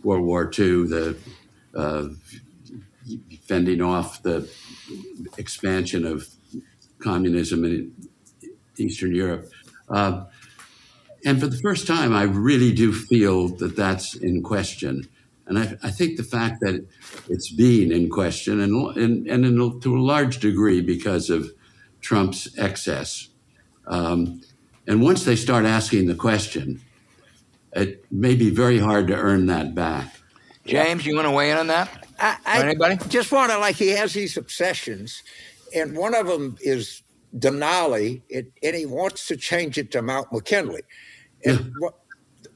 World War II, the fending off the expansion of communism in Eastern Europe. And for the first time, I really do feel that that's in question. And I think the fact that it's being in question, and to a large degree because of Trump's excess. And once they start asking the question, it may be very hard to earn that back. James, you want to weigh in on that? Anybody? Just want to, he has these obsessions, and one of them is Denali, and he wants to change it to Mount McKinley. And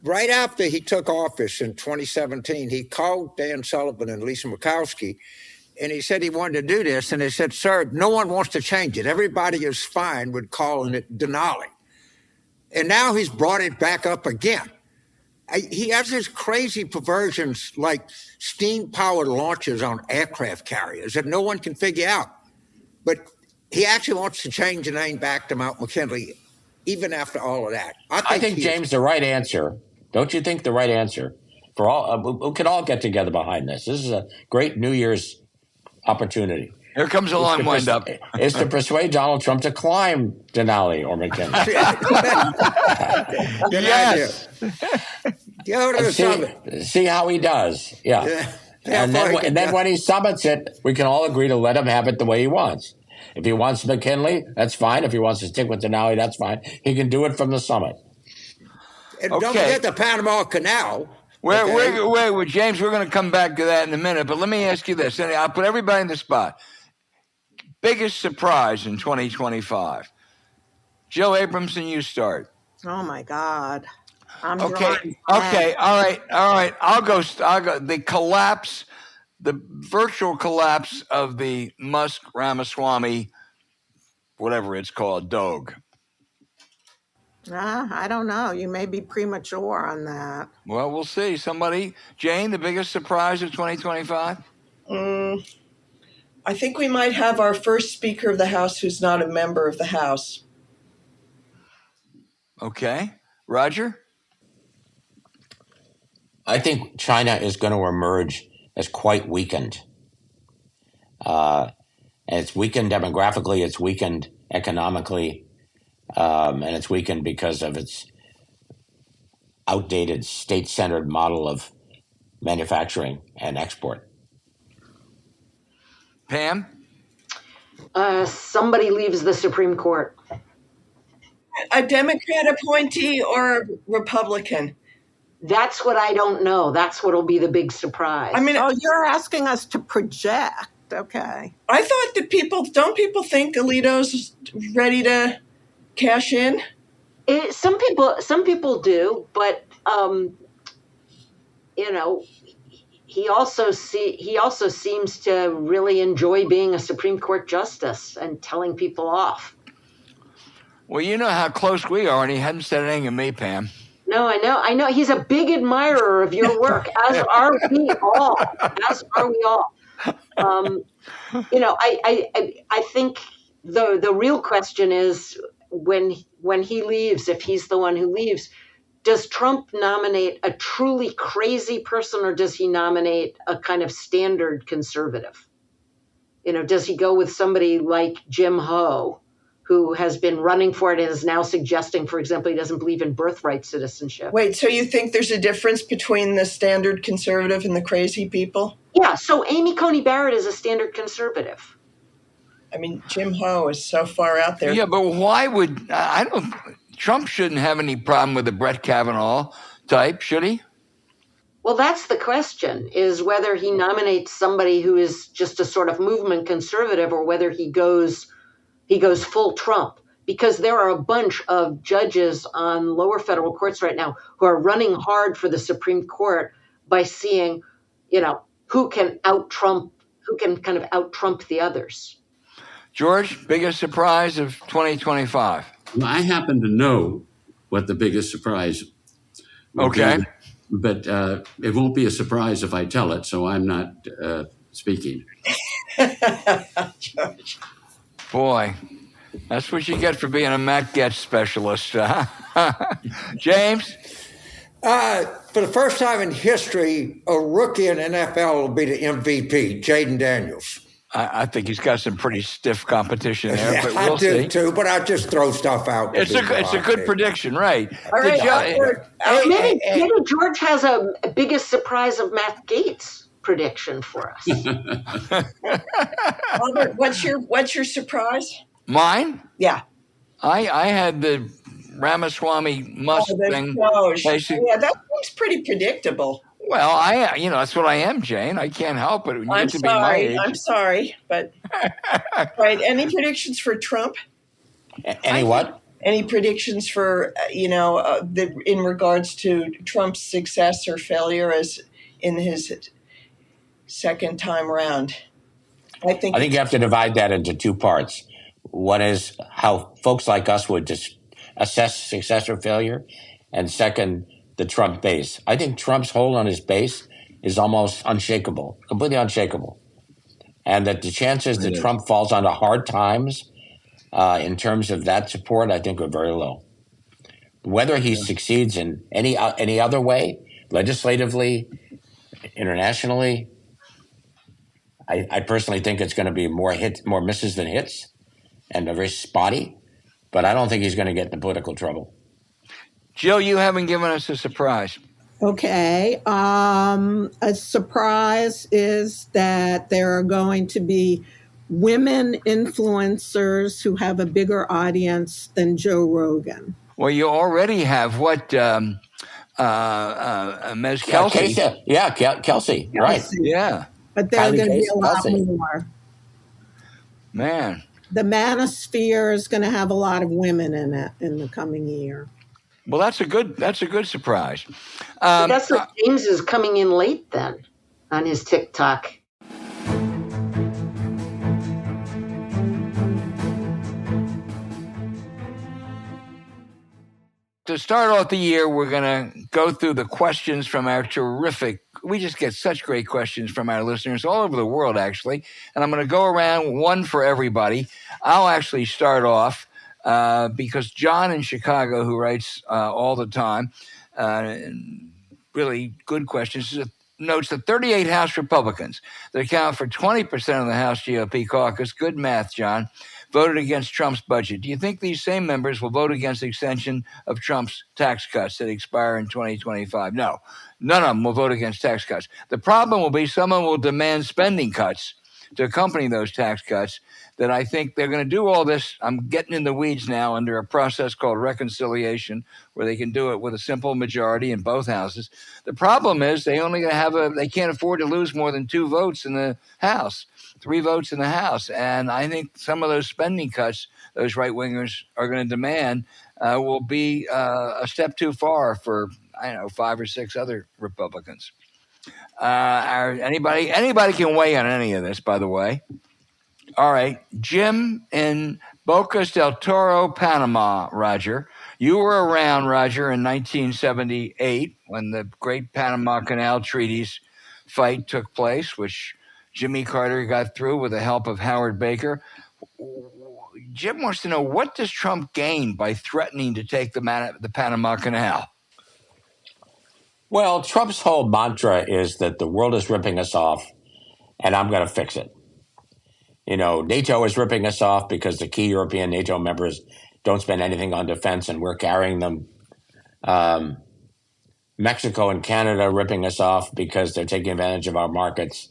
right after he took office in 2017, he called Dan Sullivan and Lisa Murkowski, and he said he wanted to do this. And they said, sir, no one wants to change it. Everybody is fine with calling it Denali. And now he's brought it back up again. He has his crazy perversions like steam-powered launches on aircraft carriers that no one can figure out. But he actually wants to change the name back to Mount McKinley, even after all of that. I think James, the right answer, don't you think the right answer for all, we can all get together behind this. This is a great New Year's opportunity. Here comes a long wind-up. Is to persuade Donald Trump to climb Denali or McKinley. Yes. Go to the summit. See how he does. Yeah. And then when he summits it, we can all agree to let him have it the way he wants. If he wants McKinley, that's fine. If he wants to stick with Denali, that's fine. He can do it from the summit. And don't forget the Panama Canal. Wait, James, we're going to come back to that in a minute. But let me ask you this. And I'll put everybody in the spot. Biggest surprise in 2025. Jill Abramson, you start. Oh, my God. Okay. All right. I'll go. The virtual collapse of the Musk Ramaswamy, whatever it's called, Doge. I don't know. You may be premature on that. Well, we'll see. Jane, the biggest surprise of 2025? I think we might have our first Speaker of the House who's not a member of the House. Okay. Roger? I think China is going to emerge as quite weakened. And it's weakened demographically, it's weakened economically, and it's weakened because of its outdated state-centered model of manufacturing and export. Pam? Somebody leaves the Supreme Court. A Democrat appointee or a Republican? That's what I don't know. That's what'll be the big surprise. I mean, you're asking us to project. Okay. I thought that don't people think Alito's ready to cash in? Some people do, but he also seems to really enjoy being a Supreme Court justice and telling people off. Well, you know how close we are, and he hadn't said anything to me, Pam. No, I know. He's a big admirer of your work, as are we all. I think the real question is when he leaves, if he's the one who leaves, does Trump nominate a truly crazy person, or does he nominate a kind of standard conservative? Does he go with somebody like Jim Ho, who has been running for it and is now suggesting, for example, he doesn't believe in birthright citizenship? Wait, so you think there's a difference between the standard conservative and the crazy people? Yeah, so Amy Coney Barrett is a standard conservative. I mean, Jim Ho is so far out there. Yeah, but why would Trump shouldn't have any problem with the Brett Kavanaugh type, should he? Well, that's the question, is whether he nominates somebody who is just a sort of movement conservative or whether he goes full Trump, because there are a bunch of judges on lower federal courts right now who are running hard for the Supreme Court by seeing, who can out-Trump the others. George, biggest surprise of 2025? Well, I happen to know what the biggest surprise would Okay. be, but it won't be a surprise if I tell it, so I'm not speaking. George. Boy, that's what you get for being a Matt Gaetz specialist. James? For the first time in history, a rookie in NFL will be the MVP, Jaden Daniels. I think he's got some pretty stiff competition there, Yeah, but we'll I do see. too, but I just throw stuff out. It's a good prediction, right? All right, Maybe George has a biggest surprise of Matt Gaetz prediction for us. Albert, what's your surprise? Mine? Yeah. I had the Ramaswamy Musk thing. Yeah, that seems pretty predictable. Well, that's what I am, Jane. I can't help it. When you I'm get to be my age. sorry. I'm sorry, but right. Any predictions for Trump? Any what? Any predictions for in regards to Trump's success or failure as in his second time round? I think you have to divide that into two parts. One is how folks like us would just assess success or failure, and second, the Trump base. I think Trump's hold on his base is almost unshakable, completely unshakable. And that the chances that Trump falls onto hard times in terms of that support, I think are very low. Whether he succeeds in any other way, legislatively, internationally, I personally think it's going to be more misses than hits, and very spotty. But I don't think he's going to get into political trouble. Jill, you haven't given us a surprise. Okay. A surprise is that there are going to be women influencers who have a bigger audience than Joe Rogan. Well, you already have what, Ms. Kelsey. Kelsey, right. Yeah. But there are Kylie going to be Case, a lot Kelsey. more. Man. The manosphere is going to have a lot of women in it in the coming year. Well, that's a good surprise. I guess that James is coming in late then on his TikTok. To start off the year, we're going to go through the questions from our we just get such great questions from our listeners all over the world, actually. And I'm going to go around one for everybody. I'll actually start off because John in Chicago, who writes all the time, really good questions, notes that 38 House Republicans that account for 20% of the House GOP caucus, good math, John, voted against Trump's budget. Do you think these same members will vote against the extension of Trump's tax cuts that expire in 2025? No, none of them will vote against tax cuts. The problem will be someone will demand spending cuts to accompany those tax cuts that I think they're going to do all this. I'm getting in the weeds now under a process called reconciliation where they can do it with a simple majority in both houses. The problem is they can't afford to lose more than 2 votes in the House. 3 votes in the House. And I think some of those spending cuts those right-wingers are going to demand will be a step too far for, 5 or 6 other Republicans. Anybody can weigh on any of this, by the way. All right. Jim in Bocas del Toro, Panama, Roger. You were around, Roger, in 1978 when the Great Panama Canal Treaties fight took place, which Jimmy Carter got through with the help of Howard Baker. Jim wants to know, what does Trump gain by threatening to take the Panama Canal? Well, Trump's whole mantra is that the world is ripping us off, and I'm going to fix it. NATO is ripping us off because the key European NATO members don't spend anything on defense, and we're carrying them. Mexico and Canada are ripping us off because they're taking advantage of our markets.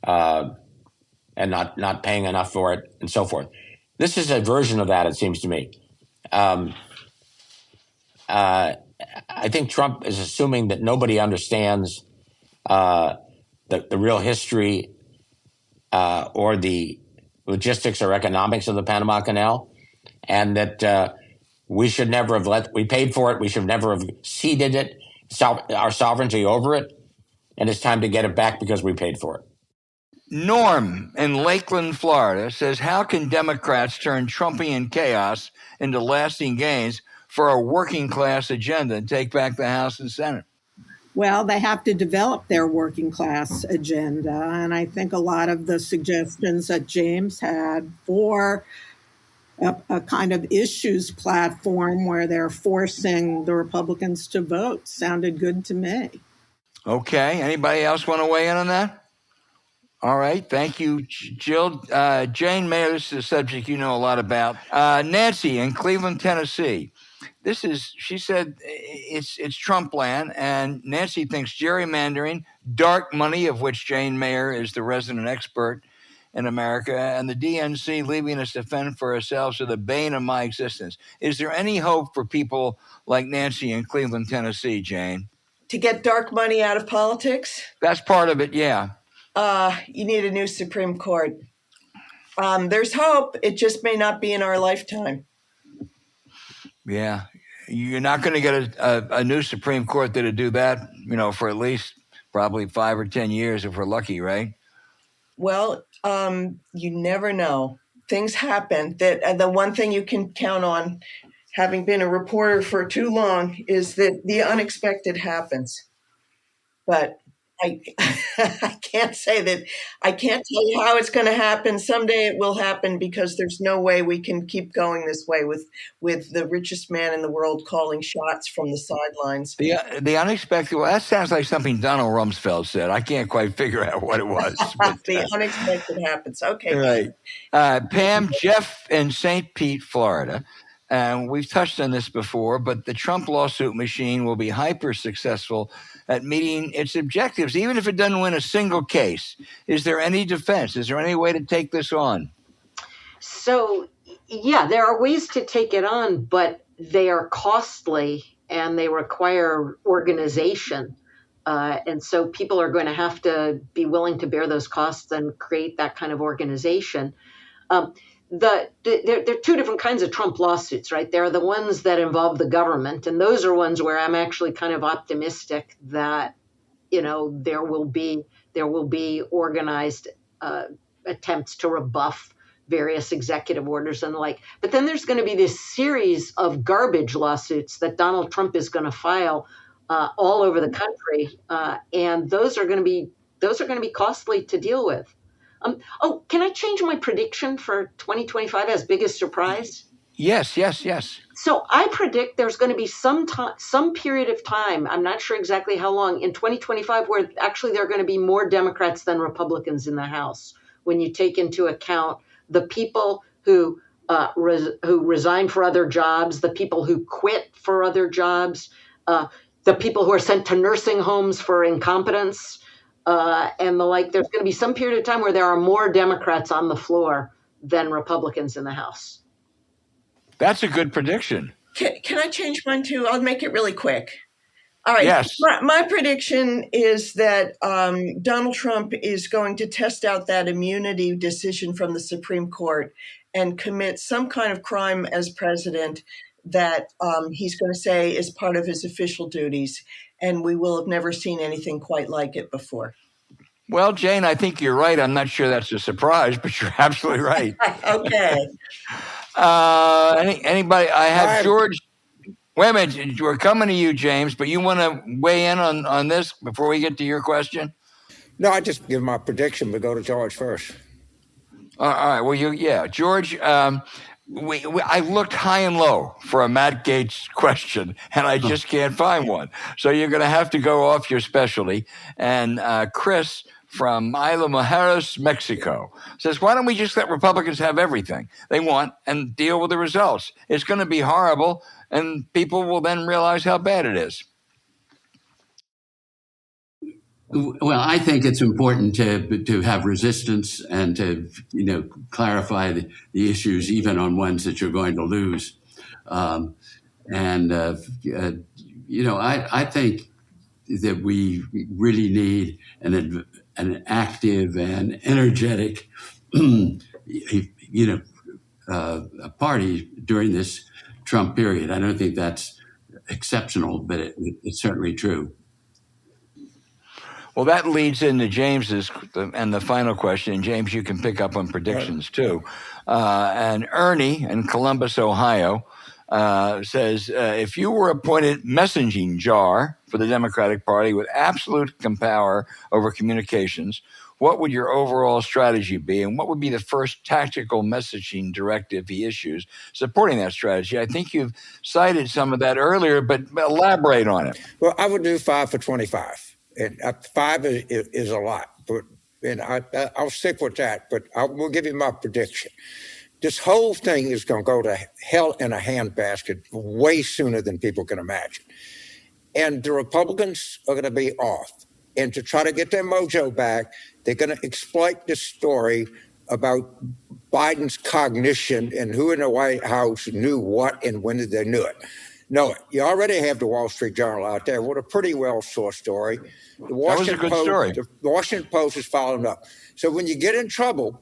And not paying enough for it, and so forth. This is a version of that, it seems to me. I think Trump is assuming that nobody understands the real history or the logistics or economics of the Panama Canal, and that we should never have we paid for it, we should never have ceded it, our sovereignty over it, and it's time to get it back because we paid for it. Norm in Lakeland, Florida, says, how can Democrats turn Trumpian chaos into lasting gains for a working class agenda and take back the House and Senate? Well, they have to develop their working class agenda. And I think a lot of the suggestions that James had for a kind of issues platform where they're forcing the Republicans to vote sounded good to me. Okay. Anybody else want to weigh in on that? All right. Thank you, Jill. Jane Mayer, this is a subject you know a lot about. Nancy in Cleveland, Tennessee. She said it's Trump land, and Nancy thinks gerrymandering, dark money, of which Jane Mayer is the resident expert in America, and the DNC leaving us to fend for ourselves are the bane of my existence. Is there any hope for people like Nancy in Cleveland, Tennessee, Jane? To get dark money out of politics? That's part of it, yeah. You need a new Supreme Court. There's hope. It just may not be in our lifetime. Yeah. You're not going to get a new Supreme Court that'll do that, for at least probably 5 or 10 years if we're lucky, right? Well, you never know. Things happen. The one thing you can count on, having been a reporter for too long, is that the unexpected happens. But I can't say that. I can't tell you how it's going to happen. Someday it will happen because there's no way we can keep going this way with the richest man in the world calling shots from the sidelines. The unexpected. Well, that sounds like something Donald Rumsfeld said. I can't quite figure out what it was. But, The unexpected happens. Okay. right. Pam, Jeff in St. Pete, Florida. And we've touched on this before, but the Trump lawsuit machine will be hyper successful at meeting its objectives, even if it doesn't win a single case. Is there any defense? Is there any way to take this on? So, yeah, there are ways to take it on, but they are costly and they require organization. And so people are going to have to be willing to bear those costs and create that kind of organization. There are two different kinds of Trump lawsuits, right? There are the ones that involve the government, and those are ones where I'm actually kind of optimistic that, there will be organized attempts to rebuff various executive orders and the like. But then there's going to be this series of garbage lawsuits that Donald Trump is going to file all over the country, and those are going to be costly to deal with. Can I change my prediction for 2025 as biggest surprise? Yes. So I predict there's going to be some period of time, I'm not sure exactly how long, in 2025 where actually there are going to be more Democrats than Republicans in the House, when you take into account the people who resign for other jobs, the people who quit for other jobs, the people who are sent to nursing homes for incompetence, and the like. There's going to be some period of time where there are more Democrats on the floor than Republicans in the House. That's a good prediction. Can I change mine too? I'll make it really quick. All right. Yes. My prediction is that Donald Trump is going to test out that immunity decision from the Supreme Court and commit some kind of crime as president that he's going to say is part of his official duties. And we will have never seen anything quite like it before. Well, Jane, I think you're right. I'm not sure that's a surprise, but you're absolutely right. Okay. Anybody? I have George. Wait a minute. We're coming to you, James, but you want to weigh in on this before we get to your question? No, I just give my prediction, but go to George first. All right. Well, George, I looked high and low for a Matt Gaetz question, and I just can't find one. So you're going to have to go off your specialty. And Chris from Isla Mujeres, Mexico, says, why don't we just let Republicans have everything they want and deal with the results? It's going to be horrible, and people will then realize how bad it is. Well, I think it's important to have resistance and to clarify the issues, even on ones that you're going to lose. I think that we really need an active and energetic, party during this Trump period. I don't think that's exceptional, but it's certainly true. Well, that leads into James's and the final question. James, you can pick up on predictions too. And Ernie in Columbus, Ohio, says, if you were appointed messaging jar for the Democratic Party with absolute power over communications, what would your overall strategy be? And what would be the first tactical messaging directive he issues supporting that strategy? I think you've cited some of that earlier, but elaborate on it. Well, I would do 5 for 25. And 5 is a lot, I'll stick with that. But I will give you my prediction. This whole thing is going to go to hell in a handbasket way sooner than people can imagine. And the Republicans are going to be off. And to try to get their mojo back, they're going to exploit this story about Biden's cognition and who in the White House knew what and when did they knew it. No, you already have the Wall Street Journal out there with a pretty well-sourced story. That was a good story. The Washington Post is following up. So when you get in trouble,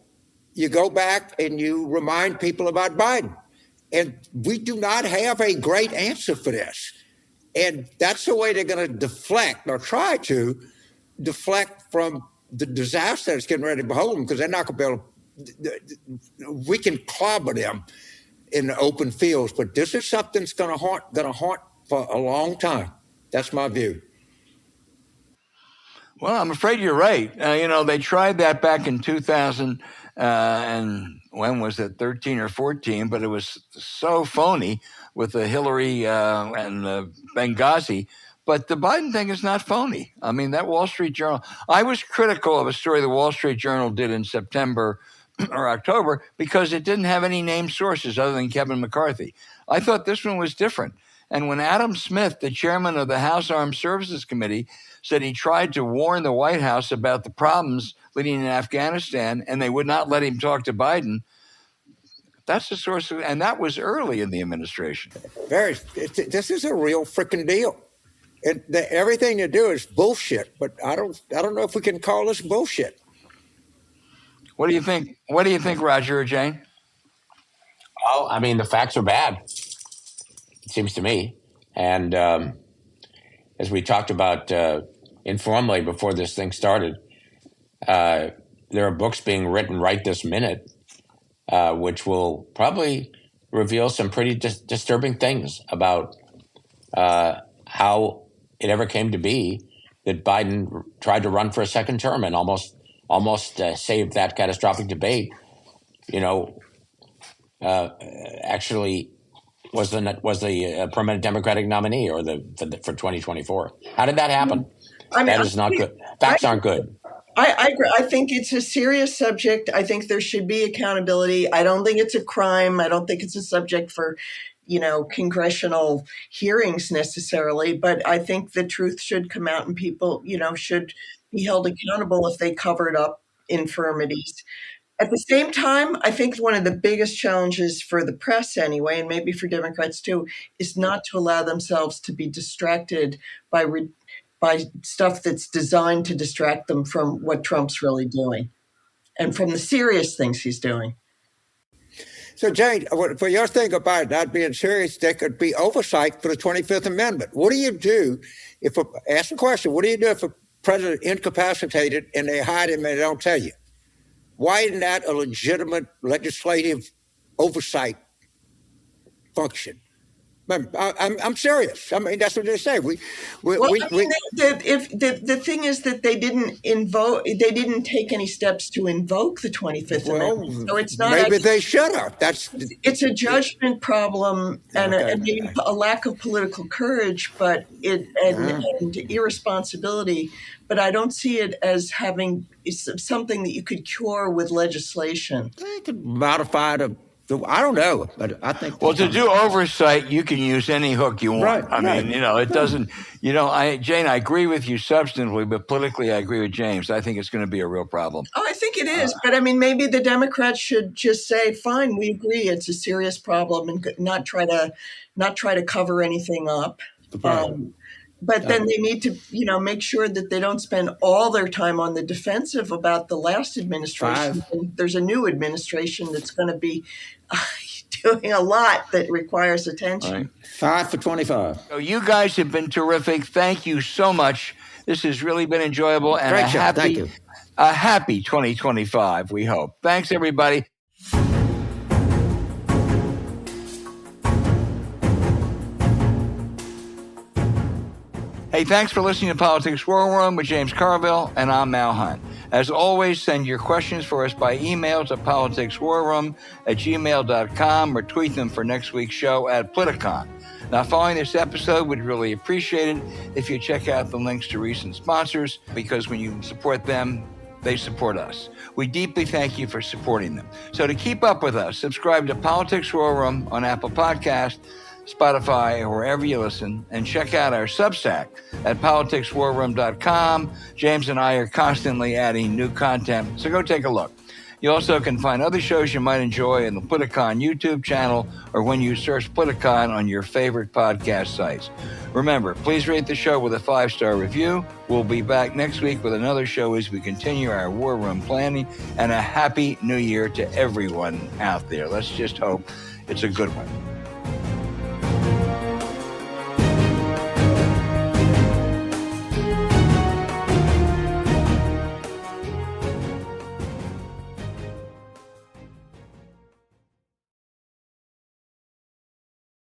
you go back and you remind people about Biden. And we do not have a great answer for this. And that's the way they're going to deflect or try to deflect from the disaster that's getting ready to behold them, because they're not going to be able to, we can clobber them in the open fields, but this is something that's going to haunt for a long time. That's my view. Well, I'm afraid you're right. They tried that back in 2000, and when was it, 13 or 14? But it was so phony with the Hillary and the Benghazi. But the Biden thing is not phony. I mean, that Wall Street Journal, I was critical of a story the Wall Street Journal did in September or October because it didn't have any named sources other than Kevin McCarthy. I thought this one was different. And when Adam Smith, the chairman of the House Armed Services Committee, said he tried to warn the White House about the problems leading in Afghanistan, and they would not let him talk to Biden, that's the source of, and that was early in the administration. This is a real freaking deal. Everything they do is bullshit, but I don't know if we can call this bullshit. What do you think? What do you think, Roger or Jane? Oh, I mean, the facts are bad, it seems to me. And as we talked about informally before this thing started, there are books being written right this minute, which will probably reveal some pretty disturbing things about how it ever came to be that Biden tried to run for a second term and almost saved that catastrophic debate. Actually was the permanent Democratic nominee or for 2024. How did that happen? That is not good. Facts aren't good. I agree. I think it's a serious subject. I think there should be accountability. I don't think it's a crime. I don't think it's a subject for, congressional hearings necessarily. But I think the truth should come out and people, should be held accountable if they covered up infirmities. At the same time, I think one of the biggest challenges for the press anyway, and maybe for Democrats too, is not to allow themselves to be distracted by stuff that's designed to distract them from what Trump's really doing and from the serious things he's doing. So, Jane, for your thing about not being serious, there could be oversight for the 25th Amendment. What do you do ask the question, what do you do if a president incapacitated and they hide him and they don't tell you? Why isn't that a legitimate legislative oversight function? I'm serious. I mean, that's what they say. The thing is that they didn't take any steps to invoke the 25th Amendment. So it's not. Maybe they should have. It's a judgment problem and a lack of political courage, but and irresponsibility. But I don't see it as having something that you could cure with legislation. They could modify I don't know, but I think. Well, to do oversight, you can use any hook you want. Right, I mean, it doesn't. Jane, I agree with you substantively, but politically, I agree with James. I think it's going to be a real problem. Oh, I think it is, but I mean, maybe the Democrats should just say, "Fine, we agree, it's a serious problem," and not try to cover anything up. Right. But then they need to, make sure that they don't spend all their time on the defensive about the last administration. There's a new administration that's going to be doing a lot that requires attention. Right. 5 for 25. So you guys have been terrific. Thank you so much. This has really been enjoyable and Great job. Thank you. A happy 2025, we hope. Thanks, everybody. Hey, thanks for listening to Politics War Room with James Carville, and I'm Mal Hunt. As always, send your questions for us by email to politicswarroom@gmail.com or tweet them for next week's show at Politicon. Now, following this episode, we'd really appreciate it if you check out the links to recent sponsors, because when you support them, they support us. We deeply thank you for supporting them. So to keep up with us, subscribe to Politics War Room on Apple Podcasts, Spotify, or wherever you listen, and check out our Substack at politicswarroom.com. James and I are constantly adding new content, so go take a look. You also can find other shows you might enjoy in the Politicon YouTube channel or when you search Politicon on your favorite podcast sites. Remember, please rate the show with a 5-star review. We'll be back next week with another show as we continue our war room planning, and a happy new year to everyone out there. Let's just hope it's a good one.